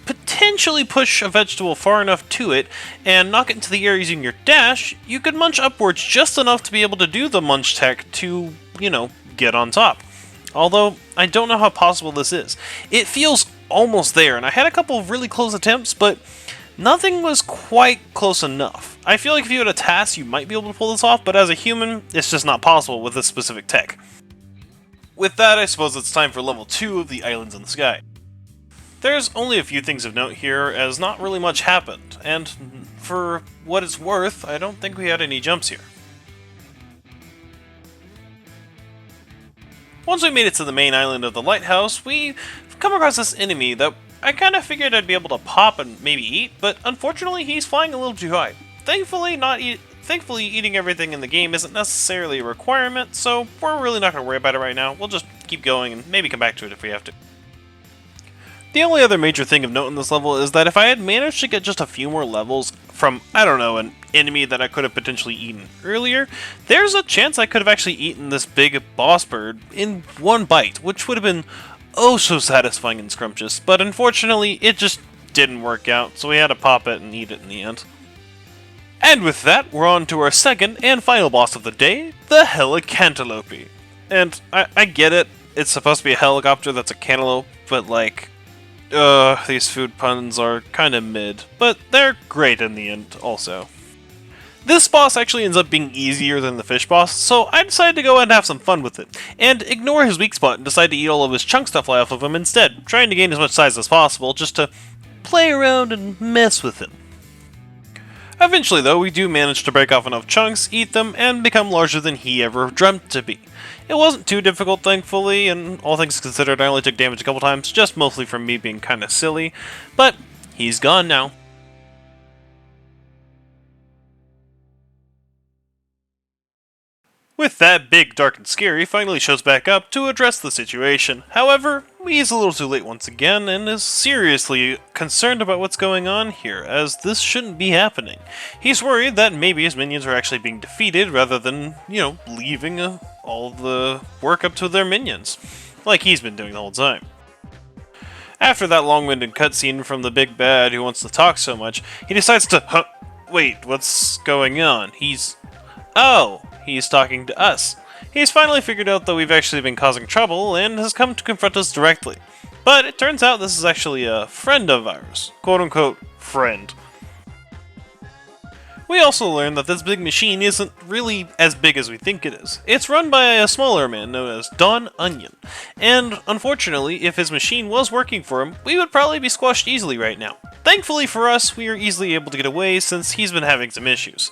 potentially push a vegetable far enough to it and knock it into the air using your dash, you could munch upwards just enough to be able to do the munch tech to, you know, get on top. Although, I don't know how possible this is. It feels almost there, and I had a couple of really close attempts, but nothing was quite close enough. I feel like if you had a task, you might be able to pull this off, but as a human, it's just not possible with this specific tech. With that, I suppose it's time for level 2 of the Islands in the Sky. There's only a few things of note here, as not really much happened, and for what it's worth, I don't think we had any jumps here. Once we made it to the main island of the lighthouse, we come across this enemy that I kind of figured I'd be able to pop and maybe eat, but unfortunately he's flying a little too high. Thankfully, eating everything in the game isn't necessarily a requirement, so we're really not going to worry about it right now. We'll just keep going and maybe come back to it if we have to. The only other major thing of note in this level is that if I had managed to get just a few more levels from, I don't know, an enemy that I could have potentially eaten earlier, there's a chance I could have actually eaten this big boss bird in one bite, which would have been oh so satisfying and scrumptious, but unfortunately it just didn't work out, so we had to pop it and eat it in the end. And with that, we're on to our second and final boss of the day, the Helicantaloupe. And I get it, it's supposed to be a helicopter that's a cantaloupe, but like, these food puns are kinda mid, but they're great in the end, also. This boss actually ends up being easier than the fish boss, so I decided to go and have some fun with it, and ignore his weak spot and decide to eat all of his chunks to fly off of him instead, trying to gain as much size as possible, just to play around and mess with him. Eventually, though, we do manage to break off enough chunks, eat them, and become larger than he ever dreamt to be. It wasn't too difficult, thankfully, and all things considered, I only took damage a couple times, just mostly from me being kinda silly, but he's gone now. With that, Big, Dark, and Scary finally shows back up to address the situation. However, he's a little too late once again, and is seriously concerned about what's going on here, as this shouldn't be happening. He's worried that maybe his minions are actually being defeated, rather than, you know, leaving all the work up to their minions, like he's been doing the whole time. After that long-winded cutscene from the big bad who wants to talk so much, he decides to, wait, what's going on? He's talking to us. He's finally figured out that we've actually been causing trouble and has come to confront us directly. But it turns out this is actually a friend of ours. Quote-unquote, friend. We also learn that this big machine isn't really as big as we think it is. It's run by a smaller man known as Don Onion. And unfortunately, if his machine was working for him, we would probably be squashed easily right now. Thankfully for us, we are easily able to get away since he's been having some issues.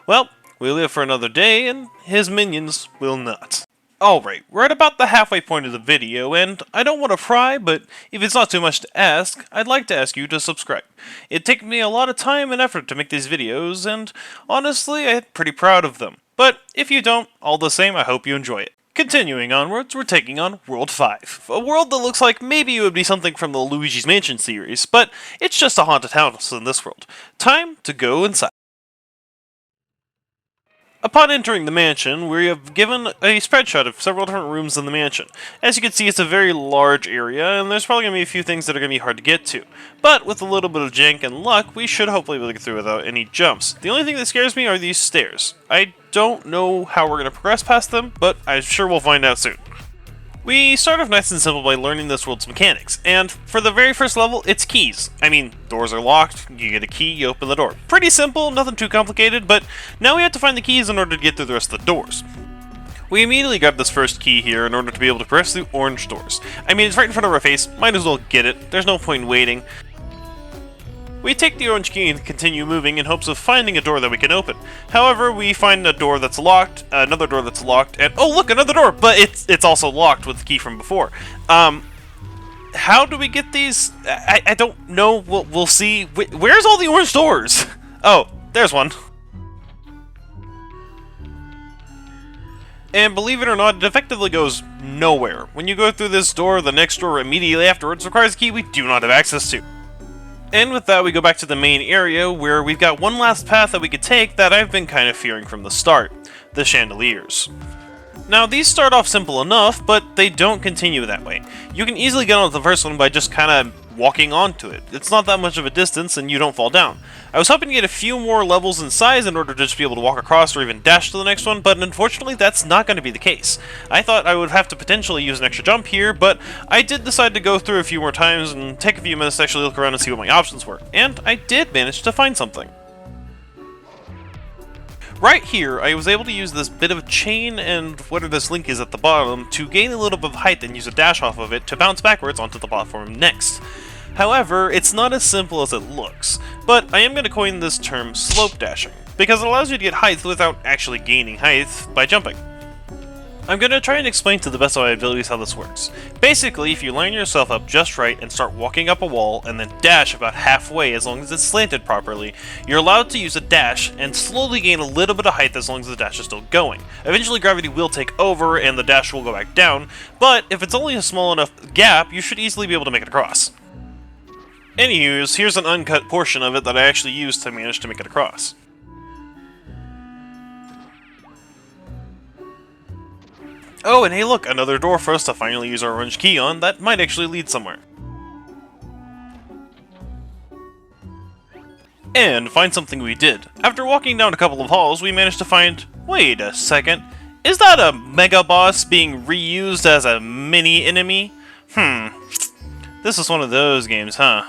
Well, we live for another day, and his minions will not. Alright, we're at about the halfway point of the video, and I don't want to pry, but if it's not too much to ask, I'd like to ask you to subscribe. It takes me a lot of time and effort to make these videos, and honestly, I'm pretty proud of them. But if you don't, all the same, I hope you enjoy it. Continuing onwards, we're taking on World 5. A world that looks like maybe it would be something from the Luigi's Mansion series, but it's just a haunted house in this world. Time to go inside. Upon entering the mansion, we have given a spread shot of several different rooms in the mansion. As you can see, it's a very large area, and there's probably going to be a few things that are going to be hard to get to. But with a little bit of jank and luck, we should hopefully be able to get through without any jumps. The only thing that scares me are these stairs. I don't know how we're going to progress past them, but I'm sure we'll find out soon. We start off nice and simple by learning this world's mechanics, and for the very first level, it's keys. I mean, doors are locked, you get a key, you open the door. Pretty simple, nothing too complicated, but now we have to find the keys in order to get through the rest of the doors. We immediately grab this first key here in order to be able to press through orange doors. I mean, it's right in front of our face, might as well get it, there's no point in waiting. We take the orange key and continue moving in hopes of finding a door that we can open. However, we find a door that's locked, another door that's locked, and oh look, another door! But it's also locked with the key from before. How do we get these? I don't know. We'll see. Where's all the orange doors? Oh, there's one. And believe it or not, it effectively goes nowhere. When you go through this door, the next door immediately afterwards requires a key we do not have access to. And with that, we go back to the main area, where we've got one last path that we could take that I've been kind of fearing from the start. The chandeliers. Now, these start off simple enough, but they don't continue that way. You can easily get onto the first one by just kind of walking onto it. It's not that much of a distance, and you don't fall down. I was hoping to get a few more levels in size in order to just be able to walk across or even dash to the next one, but unfortunately that's not going to be the case. I thought I would have to potentially use an extra jump here, but I did decide to go through a few more times and take a few minutes to actually look around and see what my options were, and I did manage to find something. Right here, I was able to use this bit of chain and whatever this link is at the bottom to gain a little bit of height and use a dash off of it to bounce backwards onto the platform next. However, it's not as simple as it looks, but I am going to coin this term slope dashing, because it allows you to get height without actually gaining height by jumping. I'm going to try and explain to the best of my abilities how this works. Basically, if you line yourself up just right and start walking up a wall and then dash about halfway as long as it's slanted properly, you're allowed to use a dash and slowly gain a little bit of height as long as the dash is still going. Eventually gravity will take over and the dash will go back down, but if it's only a small enough gap, you should easily be able to make it across. Anyways, here's an uncut portion of it that I actually used to manage to make it across. Oh, and hey look, another door for us to finally use our orange key on. That might actually lead somewhere. And find something we did. After walking down a couple of halls, we managed to find... Wait a second. Is that a Mega Boss being reused as a mini-enemy? This is one of those games, huh?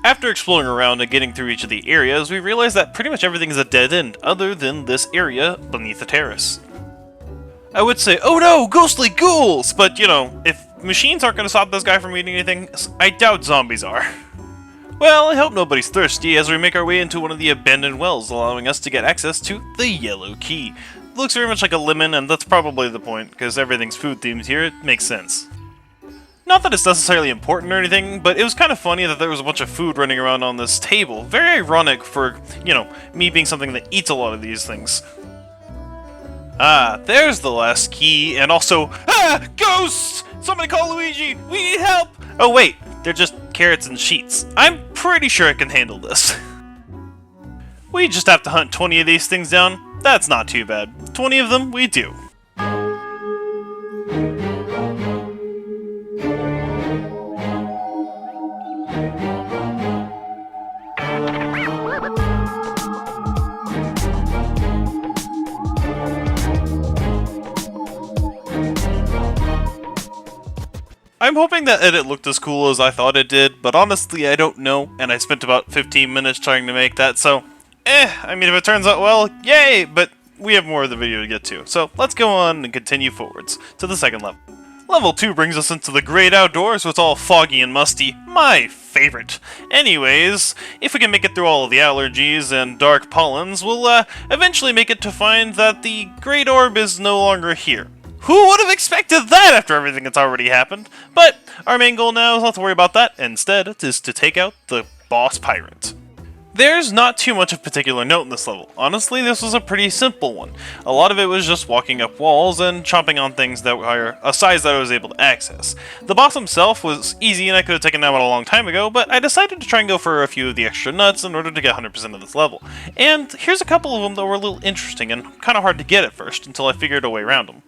After exploring around and getting through each of the areas, we realized that pretty much everything is a dead end, other than this area beneath the terrace. I would say, oh no, ghostly ghouls! But, you know, if machines aren't going to stop this guy from eating anything, I doubt zombies are. Well, I hope nobody's thirsty as we make our way into one of the abandoned wells, allowing us to get access to the yellow key. It looks very much like a lemon, and that's probably the point, because everything's food themed here, it makes sense. Not that it's necessarily important or anything, but it was kind of funny that there was a bunch of food running around on this table. Very ironic for, you know, me being something that eats a lot of these things. Ah, there's the last key, and also... Ah! Ghosts! Somebody call Luigi! We need help! Oh wait, they're just carrots and sheets. I'm pretty sure I can handle this. We just have to hunt 20 of these things down. That's not too bad. 20 of them, we do. I'm hoping that edit looked as cool as I thought it did, but honestly I don't know, and I spent about 15 minutes trying to make that, so I mean if it turns out well, yay, but we have more of the video to get to, so let's go on and continue forwards to the second level. Level 2 brings us into the great outdoors, so it's all foggy and musty, my favorite. Anyways, if we can make it through all of the allergies and dark pollens, we'll eventually make it to find that the great orb is no longer here. Who would have expected that after everything that's already happened? But our main goal now is not to worry about that. Instead, it is to take out the boss pirate. There's not too much of particular note in this level. Honestly, this was a pretty simple one. A lot of it was just walking up walls and chomping on things that were a size that I was able to access. The boss himself was easy and I could have taken him out a long time ago, but I decided to try and go for a few of the extra nuts in order to get 100% of this level. And here's a couple of them that were a little interesting and kind of hard to get at first until I figured a way around them.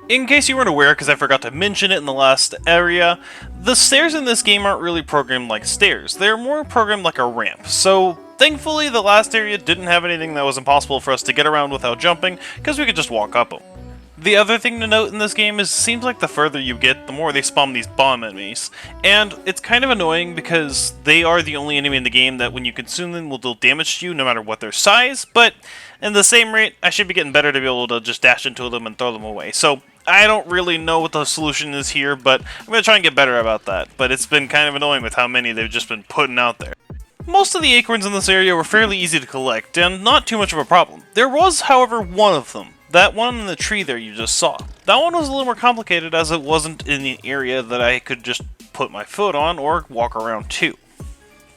In case you weren't aware, because I forgot to mention it in the last area, the stairs in this game aren't really programmed like stairs. They're more programmed like a ramp. So, thankfully, the last area didn't have anything that was impossible for us to get around without jumping, because we could just walk up them. The other thing to note in this game is it seems like the further you get, the more they spawn these bomb enemies. And it's kind of annoying because they are the only enemy in the game that when you consume them will deal damage to you no matter what their size, but in the same rate, I should be getting better to be able to just dash into them and throw them away. So, I don't really know what the solution is here, but I'm going to try and get better about that. But it's been kind of annoying with how many they've just been putting out there. Most of the acorns in this area were fairly easy to collect, and not too much of a problem. There was, however, one of them. That one in the tree there you just saw. That one was a little more complicated as it wasn't in the area that I could just put my foot on or walk around to.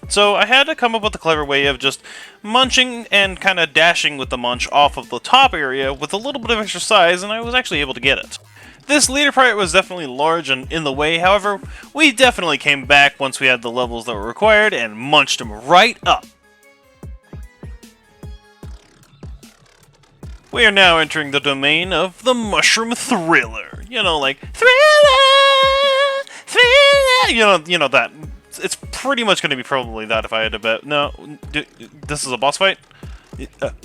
So I had to come up with a clever way of just munching and kind of dashing with the munch off of the top area with a little bit of extra size, and I was actually able to get it. This leader pirate was definitely large and in the way, however, we definitely came back once we had the levels that were required and munched him right up. We are now entering the domain of the mushroom thriller. You know, like, thriller, thriller, you know that. It's pretty much going to be probably that if I had to bet. No, this is a boss fight?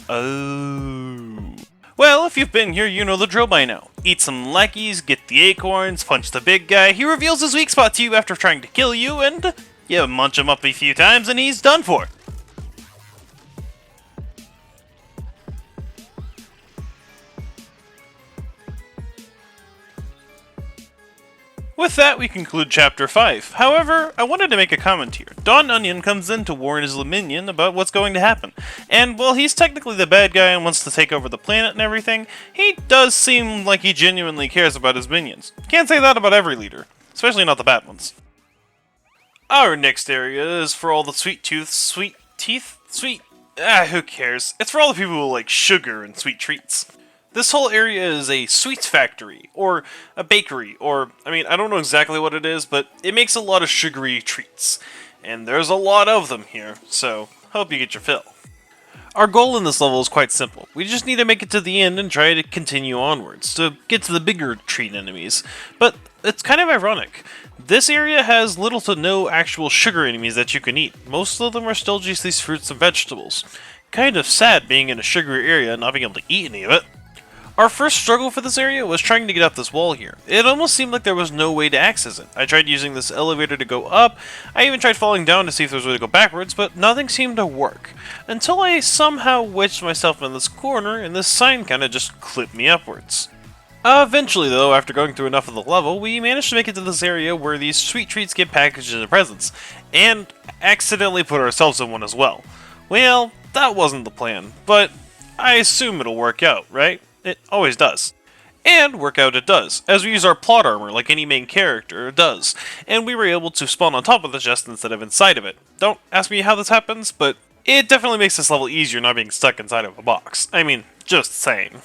Oh. Well, if you've been here, you know the drill by now. Eat some lackeys, get the acorns, punch the big guy, he reveals his weak spot to you after trying to kill you, and you munch him up a few times and he's done for. With that, we conclude Chapter 5. However, I wanted to make a comment here. Don Onion comes in to warn his minion about what's going to happen. And while he's technically the bad guy and wants to take over the planet and everything, he does seem like he genuinely cares about his minions. Can't say that about every leader, especially not the bad ones. Our next area is for all the who cares? It's for all the people who like sugar and sweet treats. This whole area is a sweets factory, or a bakery, or, I don't know exactly what it is, but it makes a lot of sugary treats. And there's a lot of them here, so hope you get your fill. Our goal in this level is quite simple. We just need to make it to the end and try to continue onwards, to get to the bigger treat enemies. But it's kind of ironic. This area has little to no actual sugar enemies that you can eat. Most of them are still just these fruits and vegetables. Kind of sad being in a sugary area and not being able to eat any of it. Our first struggle for this area was trying to get up this wall here. It almost seemed like there was no way to access it. I tried using this elevator to go up, I even tried falling down to see if there was a way to go backwards, but nothing seemed to work. Until I somehow wedged myself in this corner, and this sign kinda just clipped me upwards. Eventually though, after going through enough of the level, we managed to make it to this area where these sweet treats get packaged into presents, and accidentally put ourselves in one as well. Well, that wasn't the plan, but I assume it'll work out, right? It always does. And work out it does, as we use our plot armor like any main character does, and we were able to spawn on top of the chest instead of inside of it. Don't ask me how this happens, but it definitely makes this level easier not being stuck inside of a box. Just saying.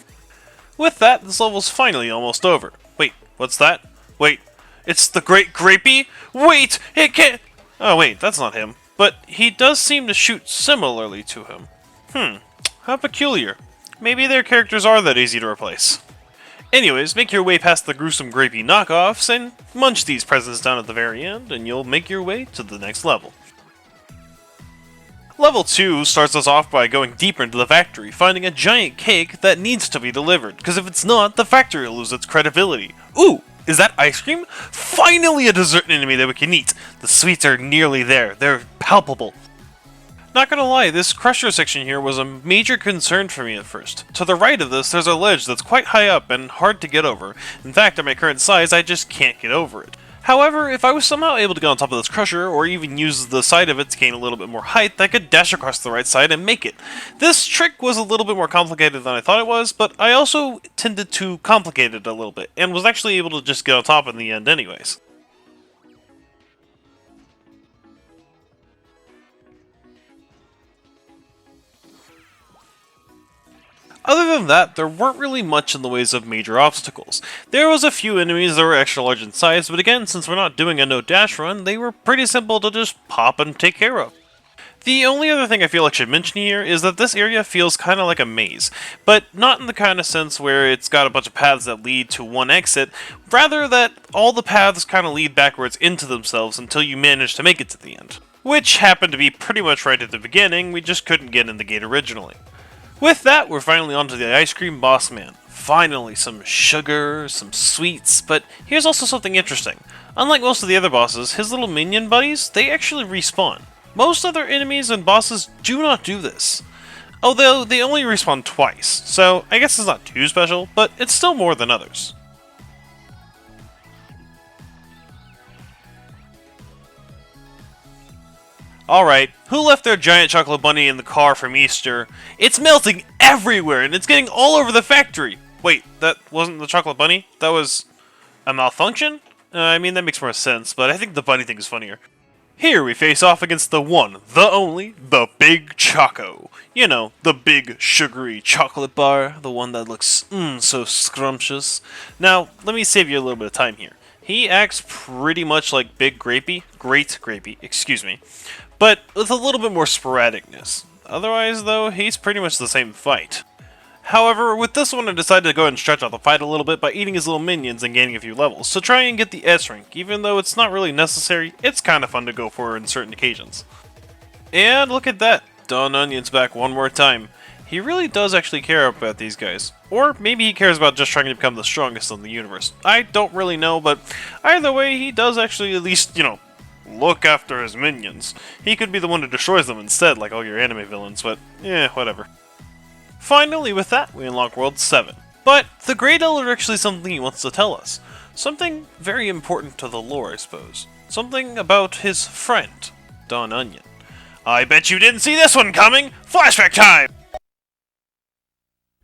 With that, this level's finally almost over. Wait, what's that? Wait, it's the Great Grapey? Wait, it can't... Oh wait, that's not him. But he does seem to shoot similarly to him. How peculiar. Maybe their characters are that easy to replace. Anyways, make your way past the gruesome grapey knockoffs and munch these presents down at the very end, and you'll make your way to the next level. Level 2 starts us off by going deeper into the factory, finding a giant cake that needs to be delivered, because if it's not, the factory will lose its credibility. Ooh, is that ice cream? Finally a dessert enemy that we can eat! The sweets are nearly there, they're palpable. Not gonna lie, this crusher section here was a major concern for me at first. To the right of this, there's a ledge that's quite high up and hard to get over. In fact, at my current size, I just can't get over it. However, if I was somehow able to get on top of this crusher, or even use the side of it to gain a little bit more height, I could dash across the right side and make it. This trick was a little bit more complicated than I thought it was, but I also tended to complicate it a little bit, and was actually able to just get on top in the end anyways. Other than that, there weren't really much in the ways of major obstacles. There was a few enemies that were extra large in size, but again, since we're not doing a no dash run, they were pretty simple to just pop and take care of. The only other thing I feel like I should mention here is that this area feels kind of like a maze, but not in the kind of sense where it's got a bunch of paths that lead to one exit, rather that all the paths kind of lead backwards into themselves until you manage to make it to the end. Which happened to be pretty much right at the beginning, we just couldn't get in the gate originally. With that, we're finally onto the ice cream boss man. Finally, some sugar, some sweets, but here's also something interesting. Unlike most of the other bosses, his little minion buddies, they actually respawn. Most other enemies and bosses do not do this. Although, they only respawn twice, so I guess it's not too special, but it's still more than others. Alright, who left their giant chocolate bunny in the car from Easter? It's melting everywhere and it's getting all over the factory! Wait, that wasn't the chocolate bunny? That was a malfunction? I mean, that makes more sense, but I think the bunny thing is funnier. Here we face off against the one, the only, the Big Choco. You know, the big sugary chocolate bar, the one that looks so scrumptious. Now, let me save you a little bit of time here. He acts pretty much like Big Grapey, Great Grapey, excuse me, but with a little bit more sporadicness. Otherwise, though, he's pretty much the same fight. However, with this one I decided to go ahead and stretch out the fight a little bit by eating his little minions and gaining a few levels, to try and get the S rank. Even though it's not really necessary, it's kind of fun to go for in certain occasions. And look at that, Don Onion's back one more time. He really does actually care about these guys. Or maybe he cares about just trying to become the strongest in the universe. I don't really know, but either way, he does actually at least, look after his minions. He could be the one who destroys them instead, like all your anime villains, but whatever. Finally, with that, we unlock World 7. But the Great Elder actually something he wants to tell us. Something very important to the lore, I suppose. Something about his friend, Don Onion. I bet you didn't see this one coming! Flashback time!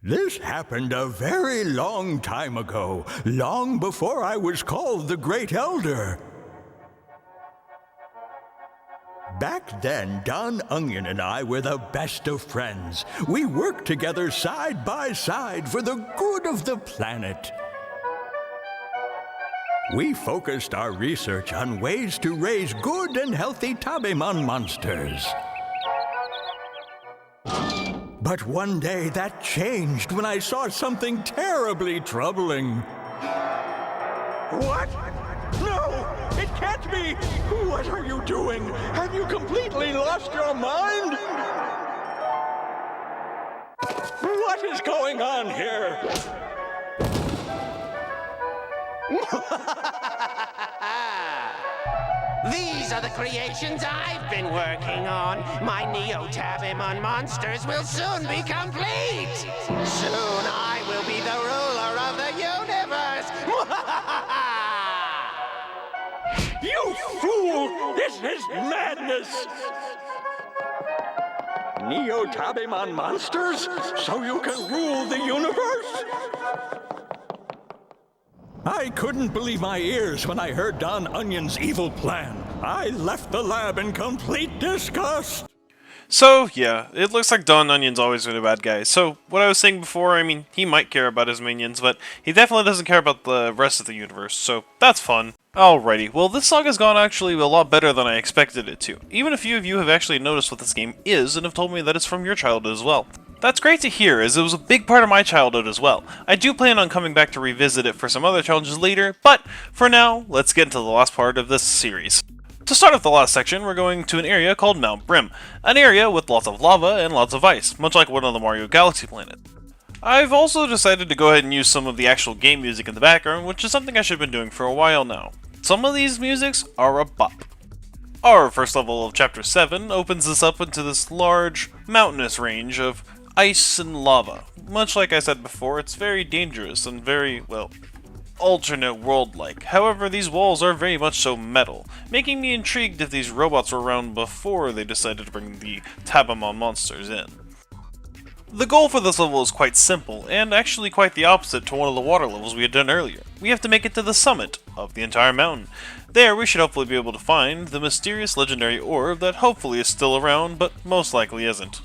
This happened a very long time ago, long before I was called the Great Elder. Back then, Don Onion and I were the best of friends. We worked together side by side for the good of the planet. We focused our research on ways to raise good and healthy Tabemon monsters. But one day that changed when I saw something terribly troubling. What? No! It can't be! What are you doing? Have you completely lost your mind? What is going on here? These are the creations I've been working on. My Neo-Tabemon monsters will soon be complete. Soon I will be the ruler of the universe. You fool! This is madness! Neo-Tabemon monsters? So you can rule the universe? I couldn't believe my ears when I heard Don Onion's evil plan. I left the lab in complete disgust. So, yeah, it looks like Don Onion's always been a bad guy. So, what I was saying before, I mean, he might care about his minions, but he definitely doesn't care about the rest of the universe, so that's fun. Alrighty, well this saga's gone actually a lot better than I expected it to. Even a few of you have actually noticed what this game is and have told me that it's from your childhood as well. That's great to hear, as it was a big part of my childhood as well. I do plan on coming back to revisit it for some other challenges later, but for now, let's get into the last part of this series. To start off the last section, we're going to an area called Mount Brim, an area with lots of lava and lots of ice, much like one of the Mario Galaxy planets. I've also decided to go ahead and use some of the actual game music in the background, which is something I should have been doing for a while now. Some of these musics are a bop. Our first level of Chapter 7 opens us up into this large, mountainous range of ice and lava. Much like I said before, it's very dangerous and very, well, alternate world-like. However, these walls are very much so metal, making me intrigued if these robots were around before they decided to bring the Tabamon monsters in. The goal for this level is quite simple, and actually quite the opposite to one of the water levels we had done earlier. We have to make it to the summit of the entire mountain. There, we should hopefully be able to find the mysterious legendary orb that hopefully is still around, but most likely isn't.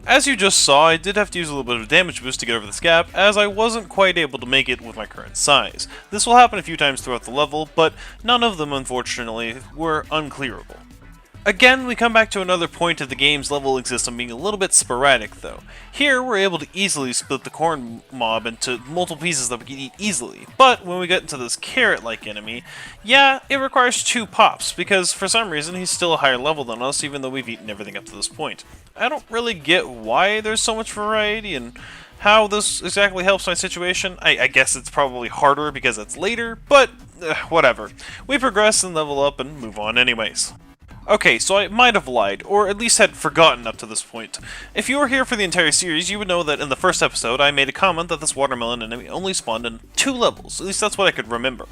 As you just saw, I did have to use a little bit of a damage boost to get over this gap, as I wasn't quite able to make it with my current size. This will happen a few times throughout the level, but none of them, unfortunately, were unclearable. Again, we come back to another point of the game's level system being a little bit sporadic, though. Here, we're able to easily split the corn mob into multiple pieces that we can eat easily, but when we get into this carrot-like enemy, yeah, it requires 2 pops, because for some reason he's still a higher level than us, even though we've eaten everything up to this point. I don't really get why there's so much variety, and how this exactly helps my situation. I guess it's probably harder because it's later, but whatever. We progress and level up and move on anyways. Okay, so I might have lied, or at least had forgotten up to this point. If you were here for the entire series, you would know that in the first episode I made a comment that this watermelon enemy only spawned in 2 levels, at least that's what I could remember.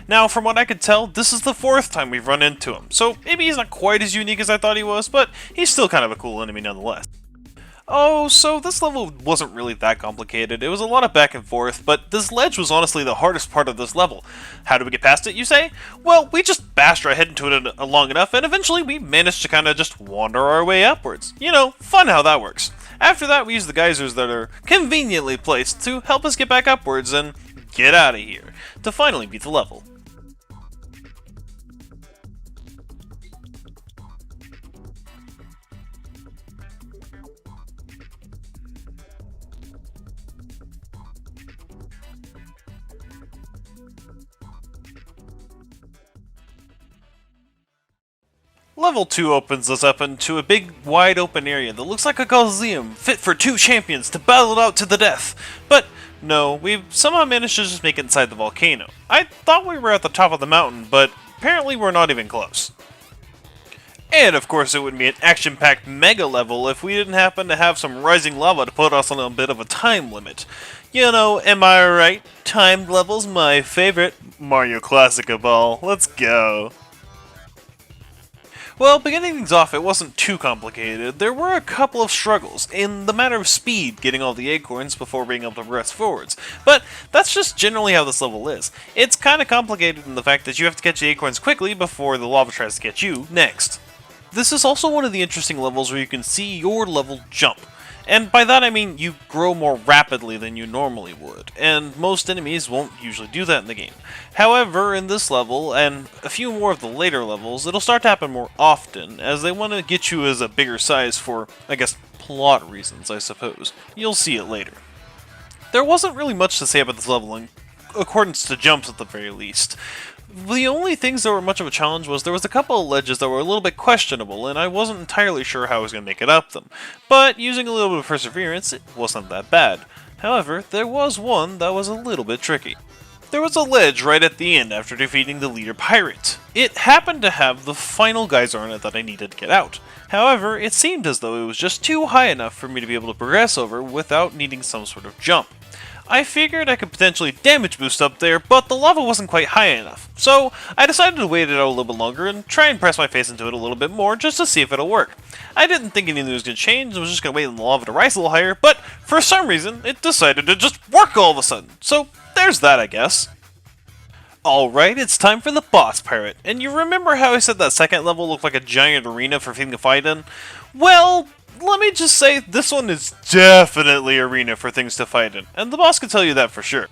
Now, from what I could tell, this is the 4th time we've run into him, so maybe he's not quite as unique as I thought he was, but he's still kind of a cool enemy nonetheless. Oh, so this level wasn't really that complicated. It was a lot of back and forth, but this ledge was honestly the hardest part of this level. How do we get past it, you say? Well, we just bashed our head into it long enough, and eventually we managed to kind of just wander our way upwards. You know, fun how that works. After that, we use the geysers that are conveniently placed to help us get back upwards and get out of here, to finally beat the level. Level 2 opens us up into a big, wide open area that looks like a coliseum, fit for 2 champions to battle it out to the death. But no, we've somehow managed to just make it inside the volcano. I thought we were at the top of the mountain, but apparently we're not even close. And of course it would be an action-packed mega level if we didn't happen to have some rising lava to put us on a bit of a time limit. You know, am I right? Timed level's my favorite. Mario Classic of all. Let's go. Well, beginning things off, it wasn't too complicated. There were a couple of struggles in the matter of speed, getting all the acorns before being able to progress forwards. But that's just generally how this level is. It's kind of complicated in the fact that you have to catch the acorns quickly before the lava tries to get you next. This is also one of the interesting levels where you can see your level jump. And by that I mean you grow more rapidly than you normally would, and most enemies won't usually do that in the game. However, in this level, and a few more of the later levels, it'll start to happen more often, as they want to get you as a bigger size for, I guess, plot reasons, I suppose. You'll see it later. There wasn't really much to say about this level in accordance to jumps at the very least. The only things that were much of a challenge was there was a couple of ledges that were a little bit questionable, and I wasn't entirely sure how I was going to make it up them. But using a little bit of perseverance, it wasn't that bad. However, there was one that was a little bit tricky. There was a ledge right at the end after defeating the leader pirate. It happened to have the final geyser on it that I needed to get out. However, it seemed as though it was just too high enough for me to be able to progress over without needing some sort of jump. I figured I could potentially damage boost up there, but the lava wasn't quite high enough. So I decided to wait it out a little bit longer and try and press my face into it a little bit more just to see if it'll work. I didn't think anything was going to change, I was just going to wait on the lava to rise a little higher, but for some reason it decided to just work all of a sudden. So there's that, I guess. Alright, it's time for the boss pirate. And you remember how I said that second level looked like a giant arena for things to fight in? Well, let me just say, this one is definitely arena for things to fight in, and the boss can tell you that for sure.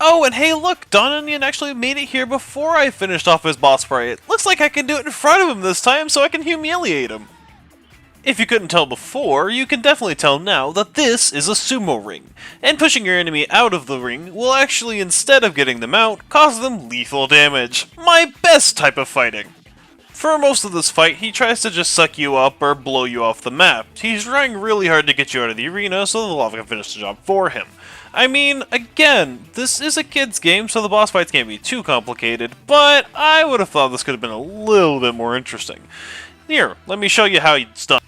Oh, and hey look, Don Onion actually made it here before I finished off his boss fight. Looks like I can do it in front of him this time so I can humiliate him. If you couldn't tell before, you can definitely tell now that this is a sumo ring, and pushing your enemy out of the ring will actually, instead of getting them out, cause them lethal damage. My best type of fighting. For most of this fight, he tries to just suck you up or blow you off the map. He's trying really hard to get you out of the arena so the lava can finish the job for him. I mean, again, this is a kid's game, so the boss fights can't be too complicated, but I would have thought this could have been a little bit more interesting. Here, let me show you how it's done.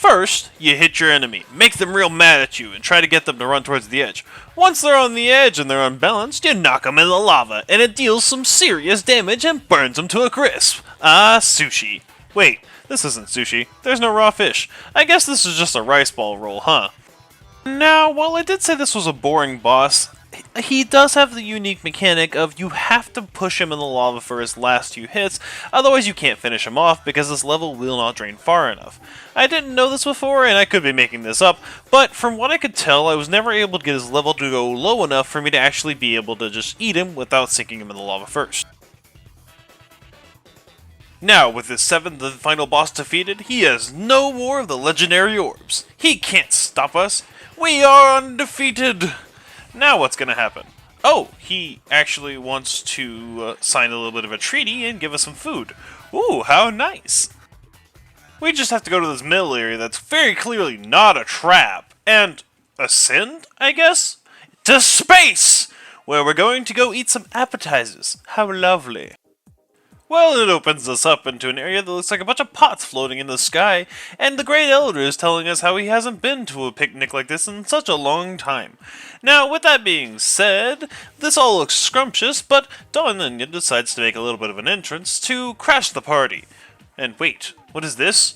First, you hit your enemy, make them real mad at you, and try to get them to run towards the edge. Once they're on the edge and they're unbalanced, you knock them in the lava, and it deals some serious damage and burns them to a crisp. Ah, sushi. Wait, this isn't sushi. There's no raw fish. I guess this is just a rice ball roll, huh? Now, while I did say this was a boring boss, he does have the unique mechanic of you have to push him in the lava for his last few hits, otherwise you can't finish him off because this level will not drain far enough. I didn't know this before, and I could be making this up, but from what I could tell, I was never able to get his level to go low enough for me to actually be able to just eat him without sinking him in the lava first. Now, with his 7th and final boss defeated, he has no more of the legendary orbs. He can't stop us. We are undefeated! Now what's gonna happen? Oh, he actually wants to sign a little bit of a treaty and give us some food. Ooh, how nice! We just have to go to this middle area that's very clearly not a trap, and ascend, I guess? To space! Where we're going to go eat some appetizers. How lovely. Well, it opens us up into an area that looks like a bunch of pots floating in the sky, and the Great Elder is telling us how he hasn't been to a picnic like this in such a long time. Now, with that being said, this all looks scrumptious, but Don Onion decides to make a little bit of an entrance to crash the party. And wait, what is this?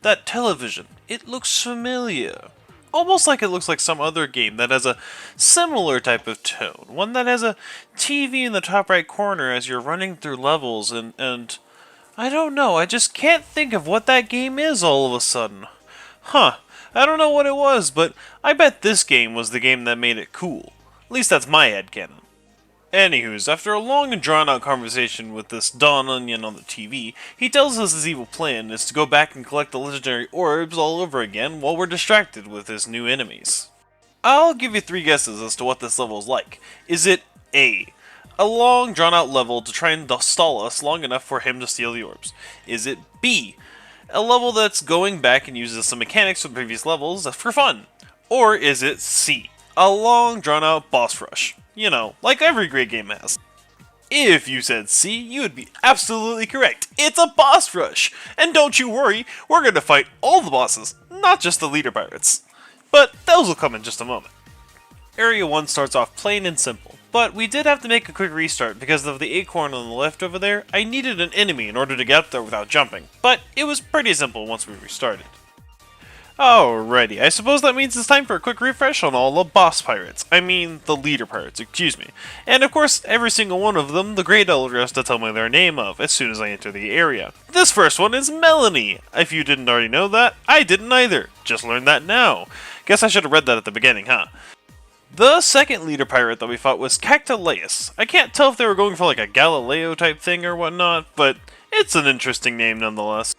That television. It looks familiar. Almost like it looks like some other game that has a similar type of tone. One that has a TV in the top right corner as you're running through levels and I don't know, I just can't think of what that game is all of a sudden. Huh, I don't know what it was, but I bet this game was the game that made it cool. At least that's my headcanon. Anywho's, after a long and drawn-out conversation with this Don Onion on the TV, he tells us his evil plan is to go back and collect the legendary orbs all over again while we're distracted with his new enemies. I'll give you 3 guesses as to what this level is like. Is it A, a long, drawn-out level to try and stall us long enough for him to steal the orbs? Is it B, a level that's going back and uses some mechanics from previous levels for fun? Or is it C, a long, drawn-out boss rush? You know, like every great game has. If you said C, you would be absolutely correct. It's a boss rush! And don't you worry, we're going to fight all the bosses, not just the leader pirates. But those will come in just a moment. Area 1 starts off plain and simple, but we did have to make a quick restart because of the acorn on the left over there. I needed an enemy in order to get up there without jumping, but it was pretty simple once we restarted. Alrighty, I suppose that means it's time for a quick refresh on all the boss pirates. I mean, the leader pirates, excuse me. And of course, every single one of them, the Great Elder has to tell me their name of as soon as I enter the area. This first one is Melanie. If you didn't already know that, I didn't either. Just learned that now. Guess I should have read that at the beginning, huh? The second leader pirate that we fought was Cactuleus. I can't tell if they were going for like a Galileo type thing or whatnot, but it's an interesting name nonetheless.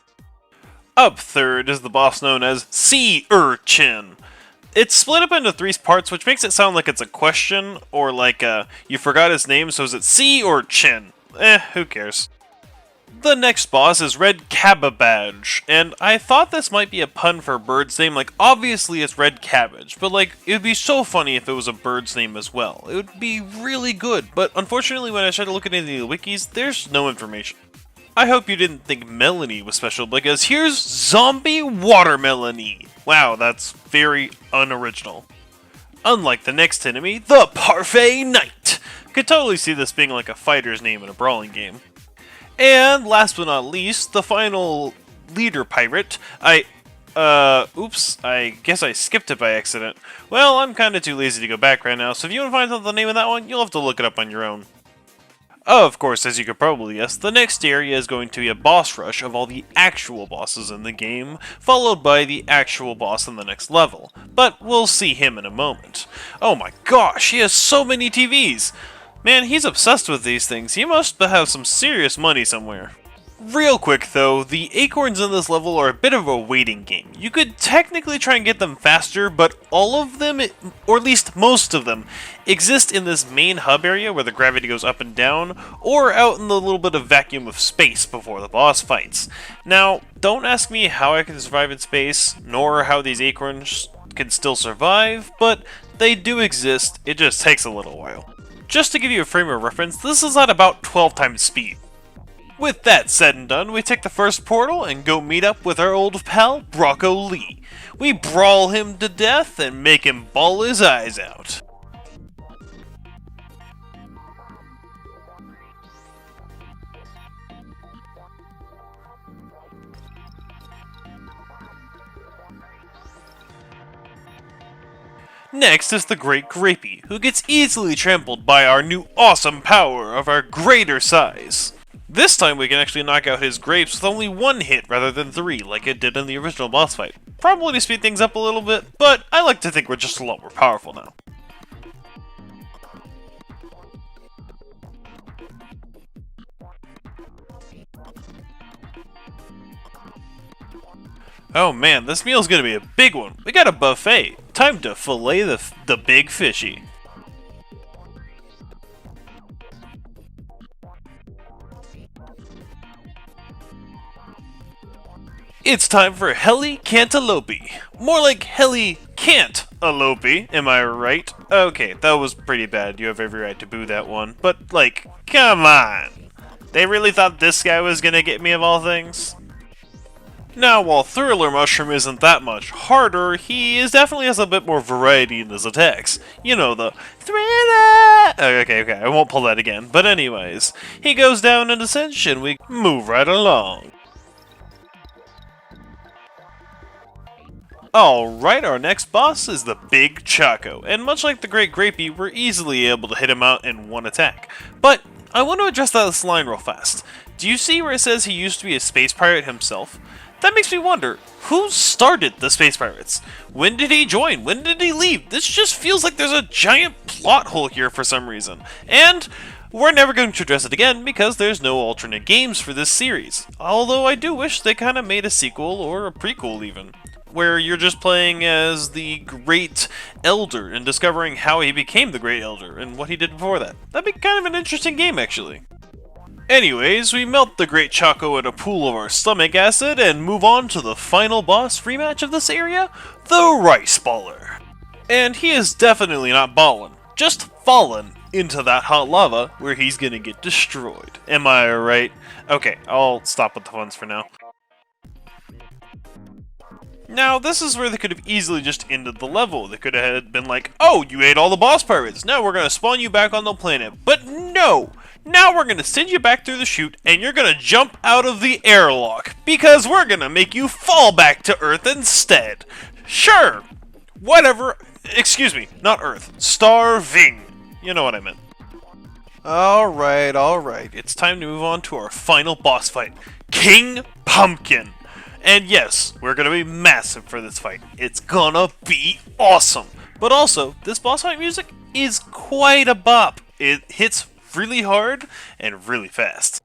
Up third is the boss known as Sea Urchin. It's split up into 3 parts, which makes it sound like it's a question, or like you forgot his name, so is it Sea or Chin? Who cares. The next boss is Red Cabbage, and I thought this might be a pun for a bird's name. Like, obviously it's Red Cabbage, but like, it would be so funny if it was a bird's name as well. It would be really good, but unfortunately when I tried to look at any of the wikis, there's no information. I hope you didn't think Melanie was special, because here's Zombie Watermelony. Wow, that's very unoriginal. Unlike the next enemy, the Parfait Knight. Could totally see this being like a fighter's name in a brawling game. And last but not least, the final leader pirate. Oops, I guess I skipped it by accident. Well, I'm kinda too lazy to go back right now, so if you want to find out the name of that one, you'll have to look it up on your own. Of course, as you could probably guess, the next area is going to be a boss rush of all the actual bosses in the game, followed by the actual boss in the next level. But we'll see him in a moment. Oh my gosh, he has so many TVs! Man, he's obsessed with these things. He must have some serious money somewhere. Real quick though, the acorns in this level are a bit of a waiting game. You could technically try and get them faster, but all of them, or at least most of them, exist in this main hub area where the gravity goes up and down, or out in the little bit of vacuum of space before the boss fights. Now, don't ask me how I can survive in space, nor how these acorns can still survive, but they do exist, it just takes a little while. Just to give you a frame of reference, this is at about 12 times speed. With that said and done, we take the first portal and go meet up with our old pal, Brocco Lee. We brawl him to death and make him bawl his eyes out. Next is the Great Grapey, who gets easily trampled by our new awesome power of our greater size. This time we can actually knock out his grapes with only one hit rather than 3, like it did in the original boss fight. Probably to speed things up a little bit, but I like to think we're just a lot more powerful now. Oh man, this meal's gonna be a big one. We got a buffet. Time to fillet the big fishy. It's time for Heli Cantaloupe. More like Heli Can't-a-lope, am I right? Okay, that was pretty bad. You have every right to boo that one. But, like, come on. They really thought this guy was gonna get me of all things? Now, while Thriller Mushroom isn't that much harder, he definitely has a bit more variety in his attacks. You know, the Thriller! Okay, I won't pull that again. But anyways, he goes down in Ascension, we move right along. Alright, our next boss is the Big Choco, and much like the Great Grapey, we're easily able to hit him out in one attack. But I want to address this line real fast. Do you see where it says he used to be a space pirate himself? That makes me wonder, who started the Space Pirates? When did he join? When did he leave? This just feels like there's a giant plot hole here for some reason. And we're never going to address it again because there's no alternate games for this series. Although I do wish they kind of made a sequel or a prequel even, where you're just playing as the Great Elder and discovering how he became the Great Elder and what he did before that. That'd be kind of an interesting game actually. Anyways, we melt the Great Choco in a pool of our stomach acid and move on to the final boss rematch of this area, the Rice Baller. And he is definitely not ballin', just fallen into that hot lava where he's gonna get destroyed. Am I right? Okay, I'll stop with the funs for now. Now, this is where they could have easily just ended the level. They could have been like, oh, you ate all the boss pirates, now we're gonna spawn you back on the planet. But no! Now we're gonna send you back through the chute, and you're gonna jump out of the airlock, because we're gonna make you fall back to Earth instead. Sure! Whatever. Excuse me, not Earth. Starving. You know what I meant. Alright. It's time to move on to our final boss fight. King Pumpkin! And yes, we're gonna be massive for this fight. It's gonna be awesome! But also, this boss fight music is quite a bop. It hits really hard and really fast.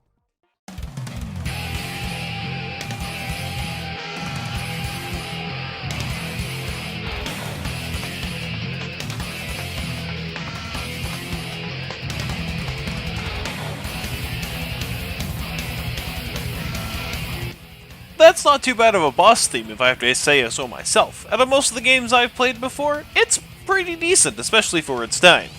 That's not too bad of a boss theme if I have to say so myself. Out of most of the games I've played before, it's pretty decent, especially for its time.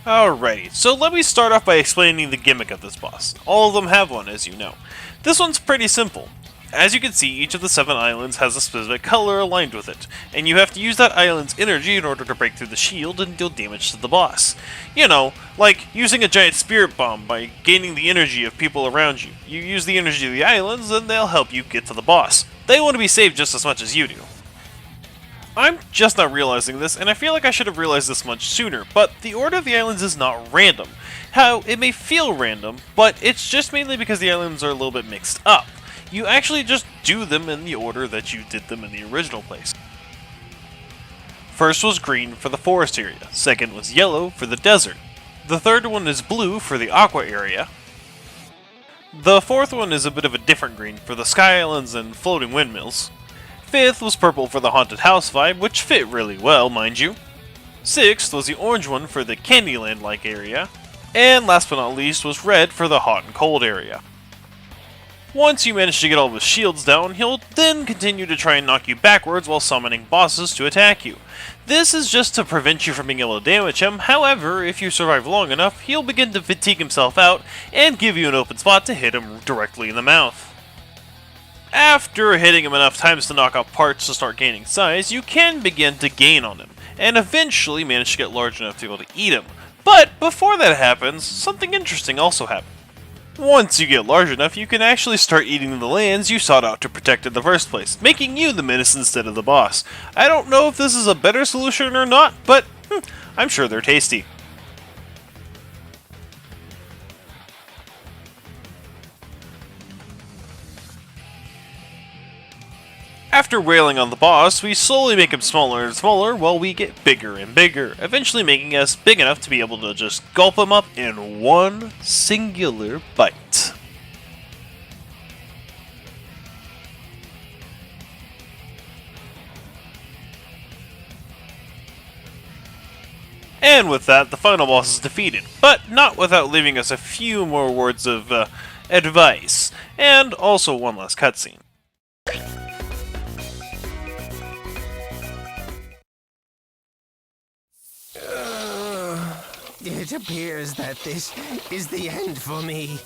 Alrighty, so let me start off by explaining the gimmick of this boss. All of them have one, as you know. This one's pretty simple. As you can see, each of the 7 islands has a specific color aligned with it, and you have to use that island's energy in order to break through the shield and deal damage to the boss. You know, like using a giant spirit bomb by gaining the energy of people around you. You use the energy of the islands, and they'll help you get to the boss. They want to be saved just as much as you do. I'm just not realizing this, and I feel like I should have realized this much sooner, but the order of the islands is not random. How it may feel random, but it's just mainly because the islands are a little bit mixed up. You actually just do them in the order that you did them in the original place. First was green for the forest area, second was yellow for the desert, the third one is blue for the aqua area, the fourth one is a bit of a different green for the sky islands and floating windmills, fifth was purple for the haunted house vibe, which fit really well, mind you. Sixth was the orange one for the Candyland-like area. And last but not least was red for the hot and cold area. Once you manage to get all of his shields down, he'll then continue to try and knock you backwards while summoning bosses to attack you. This is just to prevent you from being able to damage him. However, if you survive long enough, he'll begin to fatigue himself out and give you an open spot to hit him directly in the mouth. After hitting him enough times to knock out parts to start gaining size, you can begin to gain on him, and eventually manage to get large enough to be able to eat him. But before that happens, something interesting also happens. Once you get large enough, you can actually start eating the lands you sought out to protect in the first place, making you the menace instead of the boss. I don't know if this is a better solution or not, but I'm sure they're tasty. After wailing on the boss, we slowly make him smaller and smaller while we get bigger and bigger, eventually making us big enough to be able to just gulp him up in one singular bite. And with that, the final boss is defeated, but not without leaving us a few more words of advice, and also one last cutscene. It appears that this is the end for me.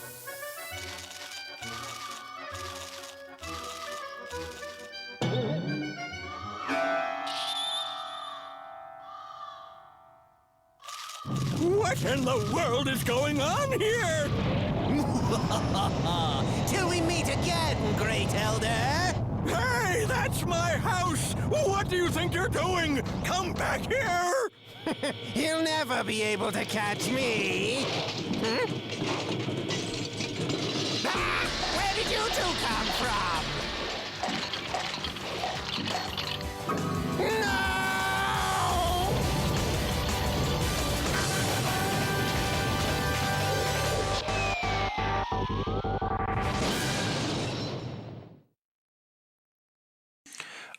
What in the world is going on here? Till we meet again, Great Elder! Hey, that's my house! What do you think you're doing? Come back here! You'll never be able to catch me! Ah, where did you two come from? No!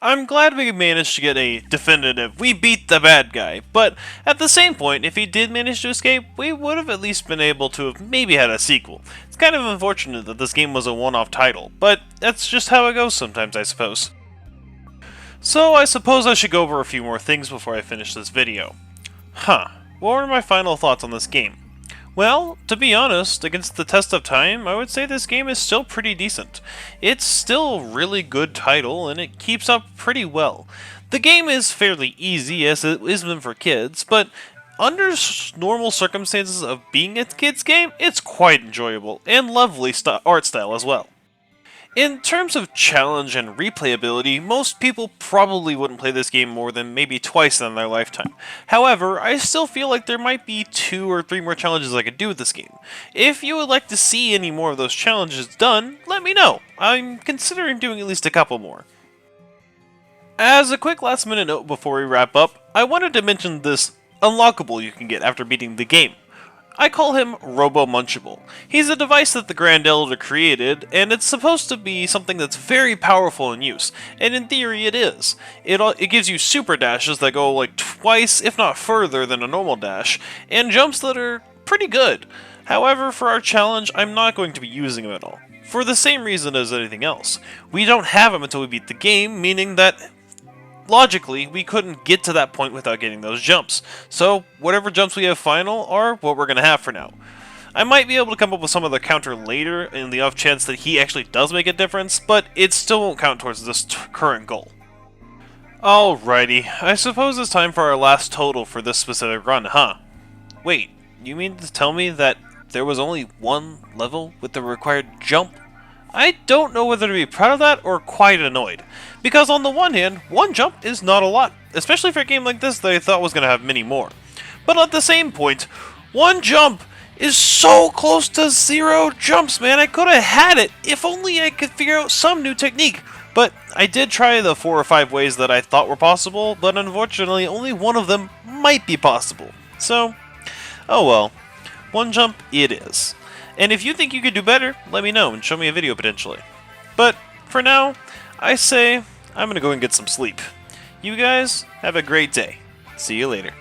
I'm glad we managed to get a definitive, we beat the bad guy, but at the same point, if he did manage to escape, we would have at least been able to have maybe had a sequel. It's kind of unfortunate that this game was a one-off title, but that's just how it goes sometimes, I suppose. So I suppose I should go over a few more things before I finish this video. What were my final thoughts on this game? Well, to be honest, against the test of time, I would say this game is still pretty decent. It's still a really good title, and it keeps up pretty well. The game is fairly easy, as it is meant for kids, but under normal circumstances of being a kid's game, it's quite enjoyable, and lovely art style as well. In terms of challenge and replayability, most people probably wouldn't play this game more than maybe twice in their lifetime. However, I still feel like there might be 2 or 3 more challenges I could do with this game. If you would like to see any more of those challenges done, let me know. I'm considering doing at least a couple more. As a quick last minute note before we wrap up, I wanted to mention this unlockable you can get after beating the game. I call him Robo Munchable. He's a device that the Grand Elder created, and it's supposed to be something that's very powerful in use, and in theory it is. It gives you super dashes that go like twice, if not further, than a normal dash, and jumps that are pretty good. However, for our challenge, I'm not going to be using him at all, for the same reason as anything else. We don't have him until we beat the game, meaning that logically, we couldn't get to that point without getting those jumps, so whatever jumps we have final are what we're going to have for now. I might be able to come up with some other counter later in the off chance that he actually does make a difference, but it still won't count towards this current goal. Alrighty, I suppose it's time for our last total for this specific run, huh? Wait, you mean to tell me that there was only one level with the required jump? I don't know whether to be proud of that or quite annoyed, because on the one hand, one jump is not a lot, especially for a game like this that I thought was going to have many more. But at the same point, one jump is so close to 0 jumps, man. I could have had it if only I could figure out some new technique. But I did try the 4 or 5 ways that I thought were possible, but unfortunately only one of them might be possible. So, oh well, one jump it is. And if you think you could do better, let me know and show me a video potentially. But for now, I say I'm gonna go and get some sleep. You guys have a great day. See you later.